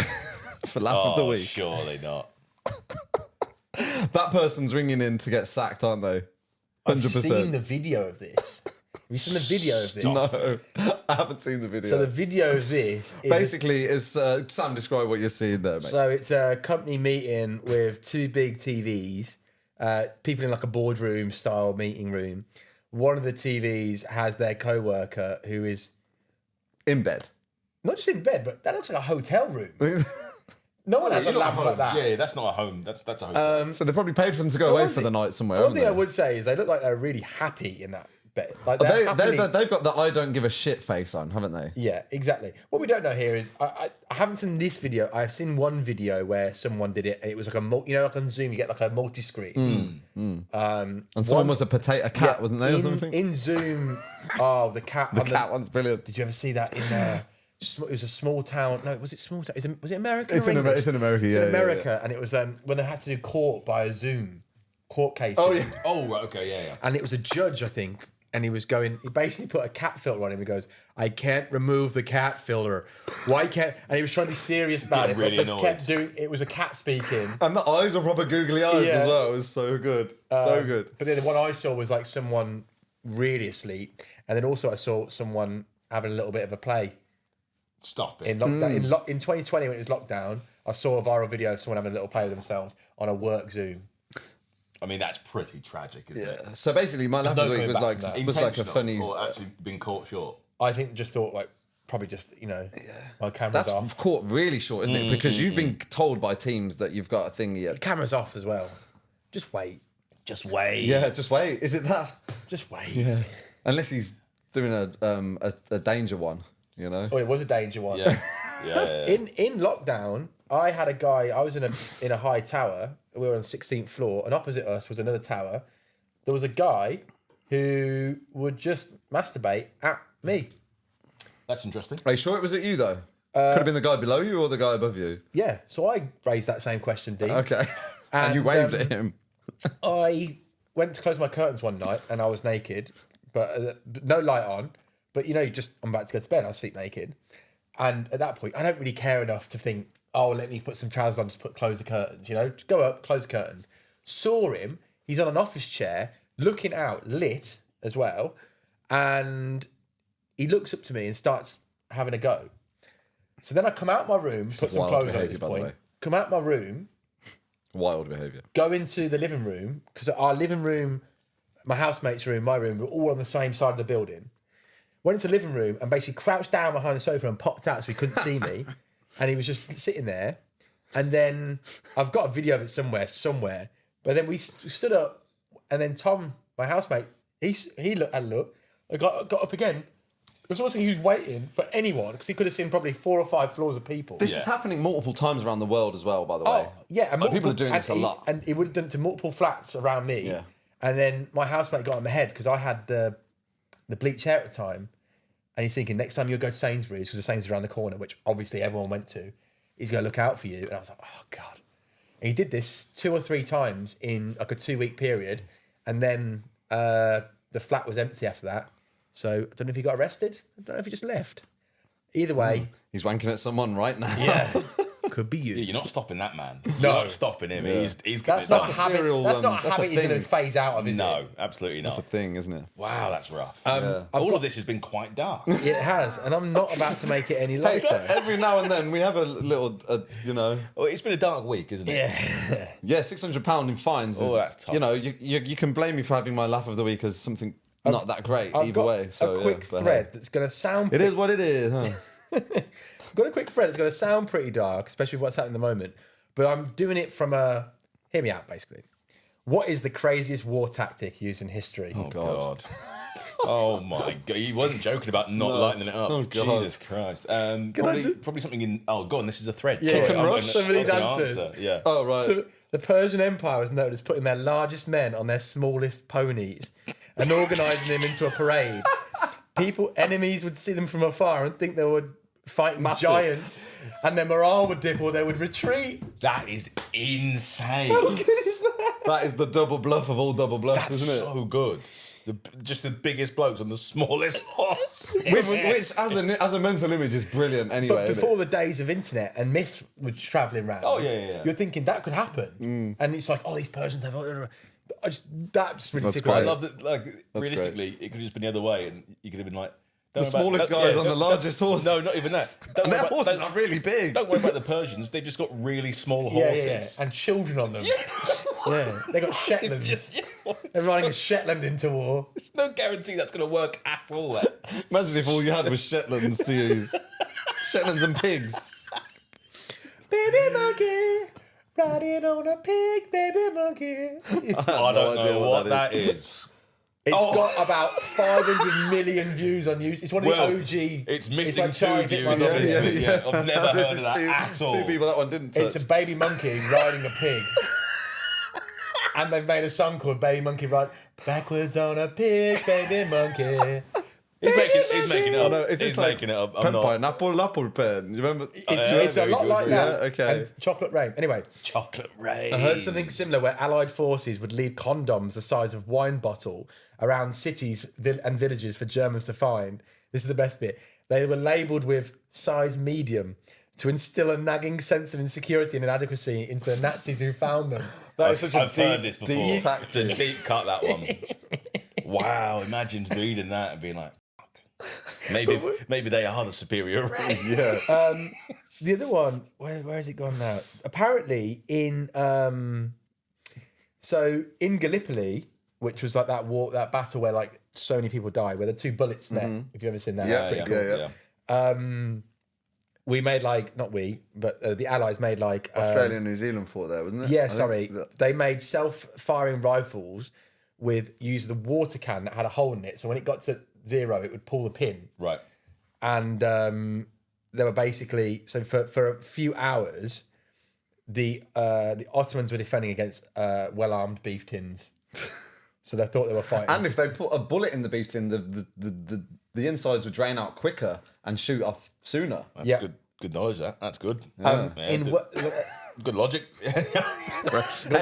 for laugh of the Oh, week. surely not. That person's ringing in to get sacked, aren't they? 100%. I've seen the video of this. Have you seen the video of this? No, I haven't seen the video. So the video of this is Basically, is Sam, describe what you're seeing there, mate. so it's a company meeting with 2 big TVs, people in like a boardroom style meeting room. One of the TVs has their co-worker who is In bed. not just in bed, but that looks like a hotel room. No one has a You're not lamp home. like that. Yeah, that's not a home. That's a hotel. So they probably paid for them to go away one for the thing- night somewhere. One haven't thing I they? would say is they look like they're really happy in that bed. Like But they're happily- they've got the I don't give a shit face on, haven't they? Yeah, exactly. What we don't know here is I haven't seen this video. I've seen one video where someone did it, and it was like like on Zoom, you get like a multi-screen. And someone was a cat, wasn't they, or something? In Zoom, oh, the cat. The cat one's brilliant. Did you ever see that in there? It was a small town. No, was it small town? Was it America? It's or in English? It's in America, It's yeah. in America, and it was when they had to do court by a Zoom court case. Oh, yeah. Oh, right, okay, yeah. And it was a judge, I think, and he basically put a cat filter on him. He goes, I can't remove the cat filter. Why can't? And he was trying to be serious about it, really but just annoyed. kept doing. It was a cat speaking. And the eyes were proper googly eyes Yeah. as well. It was so good. So good. But then the one I saw was like someone really asleep, and then also I saw someone having a little bit of a play Stop it. in lockdown. In 2020 when it was lockdown, I saw a viral video of someone having a little play with themselves on a work Zoom. I mean, that's pretty tragic, isn't it? So basically, my laugh no of the week coming was back like from that. was like a Intentional funny. or actually been caught short. I think just thought like probably just my camera's That's off. caught really short, isn't it? Because you've been told by teams that you've got a thing here. Camera's off as well. Just wait. Just wait. Yeah, just wait. Is it that? Just wait. Yeah. Unless he's doing a danger one, you know. Oh, it was a danger one. Yeah. Yeah. In lockdown, I had a guy. I was in a high tower. We were on the 16th floor, and opposite us was another tower. There was a guy who would just masturbate at me. That's interesting. Are you sure it was at you though? Could have been the guy below you or the guy above you. Yeah. So I raised that same question, Dean. Okay. And you And, waved at him. I went to close my curtains one night, and I was naked, but no light on. But I'm about to go to bed. I sleep naked, and at that point, I don't really care enough to think, oh, let me put some trousers on, just close the curtains. Just go up, close the curtains. Saw him. He's on an office chair, looking out, lit as well, and he looks up to me and starts having a go. So then I come out my room, put some wild clothes on at behaviour, this by the way. point. Come out my room, Wild behaviour. go into the living room, because our living room, my housemate's room, my room, were all on the same side of the building. Went into the living room and basically crouched down behind the sofa and popped out so he couldn't see me. And he was just sitting there. And then I've got a video of it somewhere. But then we stood up, and then Tom, my housemate, he looked and looked. I got up again. It was almost like he was waiting for anyone, because he could have seen probably 4 or 5 floors of people. This is happening multiple times around the world as well, by the way. Oh, yeah. And Like, people are doing this a lot. And he would have done it to multiple flats around me. Yeah. And then my housemate got in my head, because I had the bleach hair at the time. And he's thinking, next time you'll go to Sainsbury's, because the Sainsbury's around the corner, which obviously everyone went to, he's going to look out for you. And I was like, oh, God. And he did this 2 or 3 times in like a 2-week period. And then the flat was empty after that. So I don't know if he got arrested. I don't know if he just left. Either way. He's wanking at someone right now. Yeah. could be you. Yeah, you're not stopping that man. No. You're not stopping him. He's That's gonna not a die. habit. serial, That's not a that's a habit he's going to thing. phase out of, is it? No, absolutely That's not. a thing, isn't it? Wow, that's rough. I've All of this has been quite dark. It has, and I'm not about to make it any lighter. Every now and then we have a little, Well, it's been a dark week, isn't it? Yeah. £600 in fines. Oh, is, that's tough. You can blame me for having my laugh of the week as something not that great I've either got way. So a quick but thread hey. that's going to sound. It is what it is, huh? Got a quick thread that's going to sound pretty dark, especially with what's happening at the moment. But I'm doing it from a. Hear me out, basically. What is the craziest war tactic used in history? Oh, God. Oh, my God. He wasn't joking about not lightening it up. Oh, God. Jesus Christ. Probably something in... Oh, go on, this is a thread. Yeah, Sorry, can I'm rush gonna- some of these I'm gonna answers. answer, Yeah. Oh, right. So the Persian Empire was known as putting their largest men on their smallest ponies and organising them into a parade. Enemies would see them from afar and think they were fighting giants, and their morale would dip or they would retreat. That is insane. How good is that? That is the double bluff of all double bluffs, That's isn't it? so good. Just the biggest blokes on the smallest horse. Which as a mental image is brilliant anyway. But isn't before it? the days of internet and myth was travelling around, Oh, yeah. you're thinking that could happen, and it's like, oh, these Persians have. That's really That's tickle. I great. love that, like, realistically, it could have just been the other way, and you could have been like... The smallest guys on the largest horse. No, not even that. Don't And worry their about- horses don't- are really big. Don't worry about the Persians. They've just got really small Yeah, horses. and children on them. Yeah, they got Shetlands. Just, They're riding a Shetland into war. There's no guarantee that's going to work at all. Imagine if all you had was Shetlands to use. Shetlands and pigs. Baby monkey, riding on a pig, baby monkey. I don't know what that is. It's got about 500 million views on YouTube. It's one of the OG. It's missing like two Charlie Pitt views, ones. obviously. Yeah. I've never This heard is of that at all. two people that one didn't touch. It's a baby monkey riding a pig. And they've made a song called Baby Monkey Ride Backwards on a Pig, Baby Monkey. He's making it up. Oh, no, is this He's like making it up. I'm pen not. pineapple, apple pen. You remember? It's a very lot good, like very that. good. Yeah, okay. And Chocolate Rain. Anyway, Chocolate rain. I heard something similar where Allied forces would leave condoms the size of wine bottle around cities and villages for Germans to find. This is the best bit. They were labelled with size medium to instill a nagging sense of insecurity and inadequacy into the Nazis who found them. That is such a I've heard this deep, before. deep It's a tactic. deep cut, that one. Wow, imagine reading that and being like, fuck. Maybe they are the superior race. Yeah. The other one, where has it gone now? Apparently in Gallipoli, which was like that battle where like so many people died, where the two bullets met. If you've ever seen that, Yeah, pretty yeah, cool. yeah. We made like not we, but the Allies made like Australia and New Zealand fought there, wasn't it? Yeah, I think sorry, that- they made self-firing rifles with using a water can that had a hole in it. So when it got to 0, it would pull the pin. Right. And they were basically for a few hours, the Ottomans were defending against well-armed beef tins. So they thought they were fighting. And if they put a bullet in the beef tin, the insides would drain out quicker and shoot off sooner. That's Yeah. good knowledge, that. That's good. Good logic. Hey,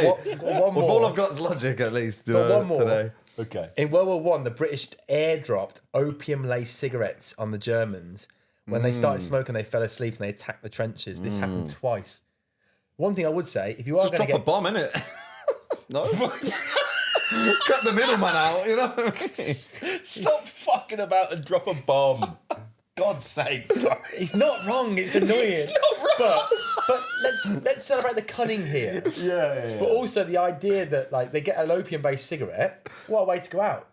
one with more. all I've got is logic, at least. But one more. Today. Okay. In World War One, the British airdropped opium-laced cigarettes on the Germans. When they started smoking, they fell asleep and they attacked the trenches. This happened twice. One thing I would say, if you are Just going drop to a bomb, innit? No? Cut the middleman out, you know? Stop fucking about and drop a bomb. God's sake, sorry. It's not wrong. It's annoying. But let's celebrate the cunning here. Yeah. But also the idea that like they get an opium-based cigarette. What a way to go out.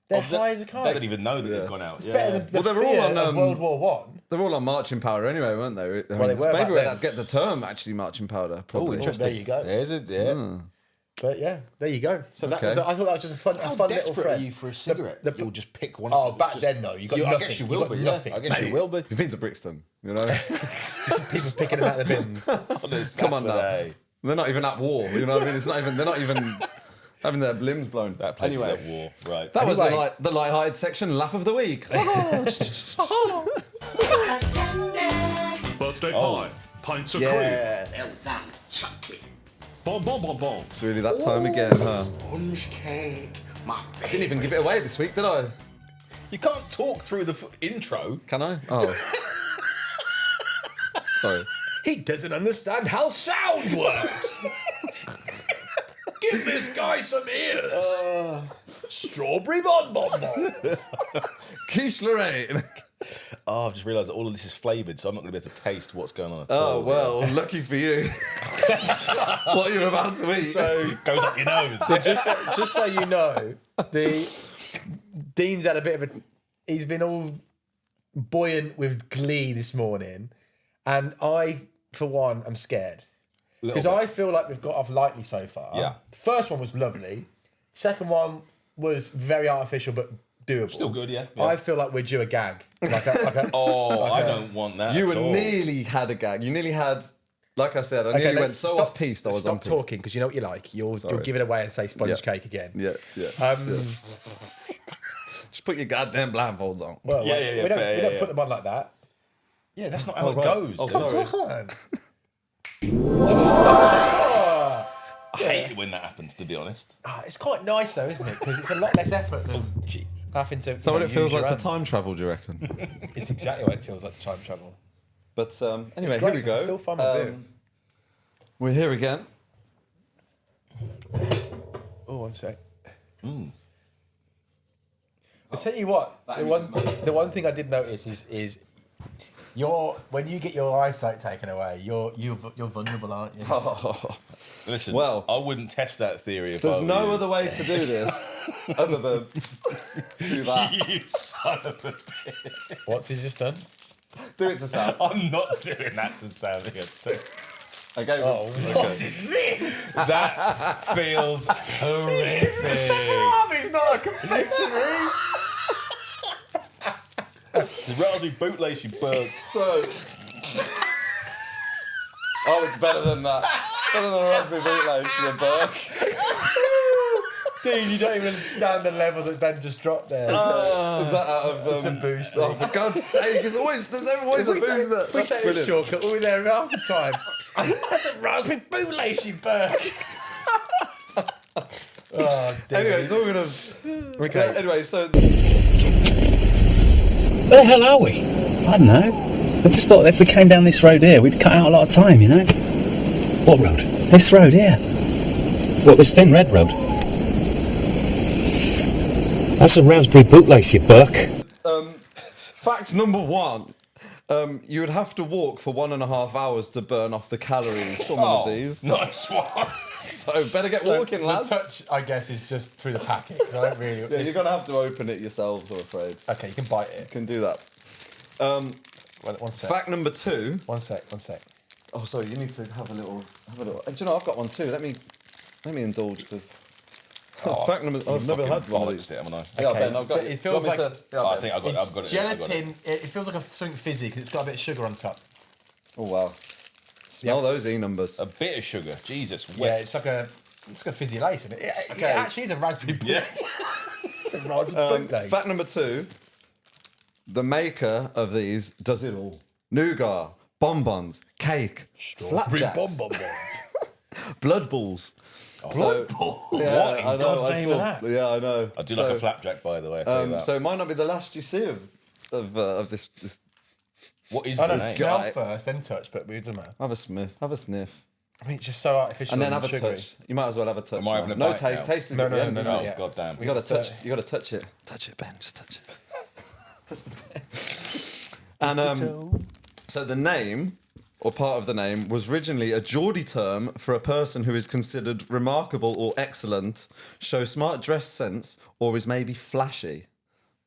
They're high as a kite. They don't even know that they've gone out. Better than the Well, they were all fear on, of World War One. They're all on marching powder anyway, weren't they? I mean, they were back maybe where then. they'd get the term, actually, marching powder. Probably. interesting. There you go. There's it, yeah. But yeah, there you go. So that Okay. was. I thought that was just a fun little Desperate thread. are you for a cigarette? You'll just pick one Oh, up. back Just- then, no. You got I nothing. guess you You will got be. nothing. Yeah. I guess you will be. You've been to Brixton, you know? People picking them out of the bins. Come on now. Saturday. They're not even at war, you know what I mean? They're not even having their limbs blown. That place Anyway. is at war. Right. That was Anyway. the light-hearted section, laugh of the week. Birthday pie, pints of cream, Yeah. Well done, chocolate. bon bon bon bon. It's really that time again, huh? Sponge cake, my favorite. I didn't even give it away this week, did I? You can't talk through the intro. Can I? Oh. Sorry. He doesn't understand how sound works. Give this guy some ears. Strawberry bonbons. Quiche Lorraine. Oh, I've just realised that all of this is flavoured, so I'm not going to be able to taste what's going on at Oh, all. well, lucky for you. What you're about to eat. So goes up your nose. So just so you know, Dean's had a bit of a. He's been all buoyant with glee this morning, and I, for one, am scared because I feel like we've got off lightly so far. Yeah. The first one was lovely. Second one was very artificial but doable. Still good, yeah. I feel like we're due a gag. Like a, I don't want that. You at were all. nearly had a gag. You nearly had, like I said, I nearly went so off piece. I was on Stop piece. talking because you know what you like. You'll give it away and say sponge Yeah. cake again. Yeah. Just put your goddamn blindfolds on. Well, Yeah, we don't, fair, we don't yeah. put them on like that. Yeah, that's not how it right. goes. Oh, dude. sorry. Come on. I hate it when that happens, to be honest. It's quite nice though, isn't it? Because it's a lot less effort than having to. So what it feels like to time. time travel, do you reckon? It's exactly what it feels like to time travel. But anyway, It's here great, we go. it's still fun with beer. We're here again. Oh, one sec. I'll tell you what. The one thing I did notice is when you get your eyesight taken away, you're vulnerable, aren't you? Listen, Well, I wouldn't test that theory if There's I were no you. other way to do this other than do that. You son of a bitch. What's he just done? Do it to Sam. I'm not doing that to Sam again. I gave him. What is this? That feels horrific. Bobby's not a confectionery. The raspberry bootlace, you bird. So. Oh, it's better than that. Better than raspberry bootlace, you Burke. Dude, you don't even understand the level that Ben just dropped there. Is that out of It's a boost. Oh, for God's sake! There's always a boost in that. We That's take a brilliant. shortcut, we'll be there half the time. That's a raspberry bootlace, you Burke. Oh, dear. Anyway, talking of. Okay. Anyway, so Where the hell are we? I don't know. I just thought if we came down this road here, we'd cut out a lot of time, you know? What road? This road here. What, this thin red road? That's a raspberry bootlace, you buck. fact number one. You would have to walk for 1.5 hours to burn off the calories from one of these. Nice one. So better get walking, the lads. touch, I guess, is just through the packet. I don't really. Yeah, you're gonna have to open it yourselves, I'm afraid. Okay, you can bite it. You can do that. One sec. Fact number two. One sec. Oh, sorry. You need to have a little. Do you know I've got one too? Let me indulge because. Fact number. I've never had one of bollocks these. it, haven't I? Yeah, Okay, Ben, I've got. but it feels do you want me like- to- yeah, I Ben. think I've got it. I've got it. Gelatin. It feels like something fizzy because it's got a bit of sugar on top. Oh wow. Smell those E numbers. A bit of sugar. Jesus. Yeah, Wet. it's like a fizzy lace, isn't it? It Okay. actually is a raspberry. Yeah. It's a raspberry lace. Fact number two. The maker of these does it all: nougat, bonbons, cake, flapjacks, blood balls. Blood ball. Yeah, What in I know. God's I name saw. of that? Yeah, I know. I do like a flapjack, by the way. I tell you that. So it might not be the last you see of this. What is I the know, name? smell guy. first, then touch, but it doesn't matter. Have a sniff. Have a sniff. I mean, it's just so artificial And then have a sugary. touch. You might as well have a touch. Am I having a no bite taste. now? Taste is No, at the no, end. no, isn't no, it? yeah. God damn. You gotta touch. You gotta touch it. Touch it, Ben. Just touch it. And so the name, or part of the name, was originally a Geordie term for a person who is considered remarkable or excellent, show smart dress sense, or is maybe flashy.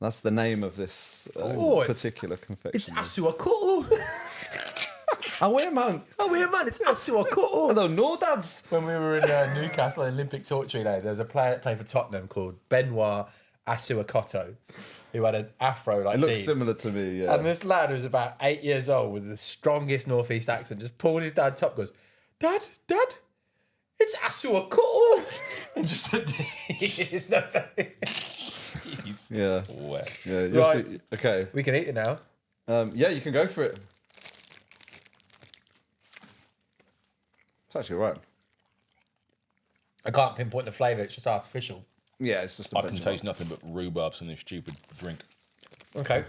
That's the name of this particular confection. It's Asuakoto. Oh wait, man! It's Asuakoto. Hello, no dads. When we were in Newcastle on Olympic Torture Day, there was a player that played for Tottenham called Benoit Asuakoto, who had an afro like It looks Dean. similar to me. Yeah. And this lad was about 8 years old with the strongest northeast accent, just pulled his dad top, goes, Dad, it's Asuakoto. And just said, it's nothing. Jesus. Yeah. Wet. Yeah. You'll Right. see. Okay. We can eat it now. Yeah, you can go for it. It's actually all right. I can't pinpoint the flavour, it's just artificial. Yeah, it's just a I bunch can of- taste nothing but rhubarbs in this stupid drink. Okay.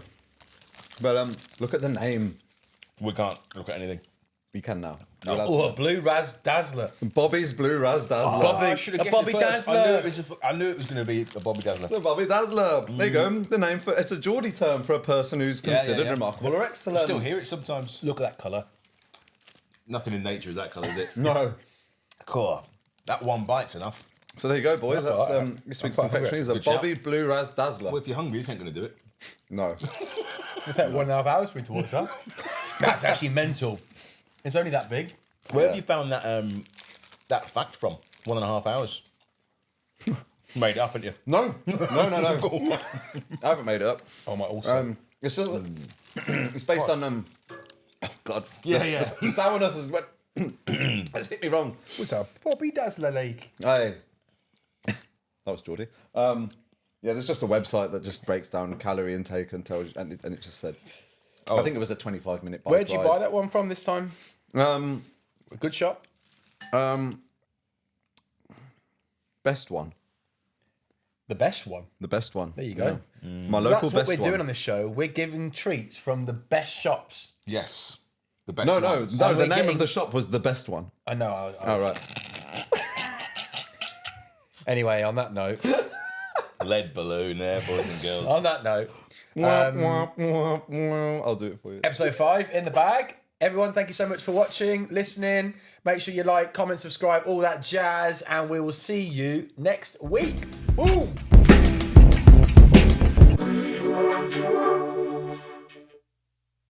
But look at the name. We can't look at anything. You can now. Oh, a blue Raz Dazzler. Bobby's Blue Raz Dazzler. Bobby- I should have a guessed Bobby it first. Dazzler. I knew it was going to be a Bobby Dazzler. The Bobby Dazzler. There you go. The name for it's a Geordie term for a person who's considered yeah. remarkable or You excellent. still hear it sometimes. Look at that colour. Nothing in nature is that colour, is it? No. Cool. That one bite's enough. So there you go, boys. That's all right. this week's quite hungry. confection is a Good shout. Bobby Blue Raz Dazzler. Well, if you're hungry, this ain't going to do it. No. It'll take 1.5 hours for me to watch that. That's actually mental. It's only that big. Where have you found that that fact from? 1.5 hours. Made it up, haven't you? No. I haven't made it up. Oh, my also. It's just it's based on oh God. Yeah, the, yeah. The sourness has went has hit me wrong. What's up? Bobby Dazzler Lake. Hey. That was Geordie. Yeah, there's just a website that just breaks down calorie intake and tells you, and it just said. I think it was a 25-minute bike Where'd you ride. buy that one from this time? A good shop? Best one. The best one. The best one. There you go. My So local that's what best we're one. doing on this show. We're giving treats from the best shops. Yes. The best No. ones. And The we're name getting- of the shop was the best one. I know. I Oh was- right. Anyway, on that note, Lead balloon there, boys and girls. on that note, I'll do it for you. episode 5 in the bag. Everyone, thank you so much for watching, listening. Make sure you like, comment, subscribe, all that jazz, and we will see you next week. Boom!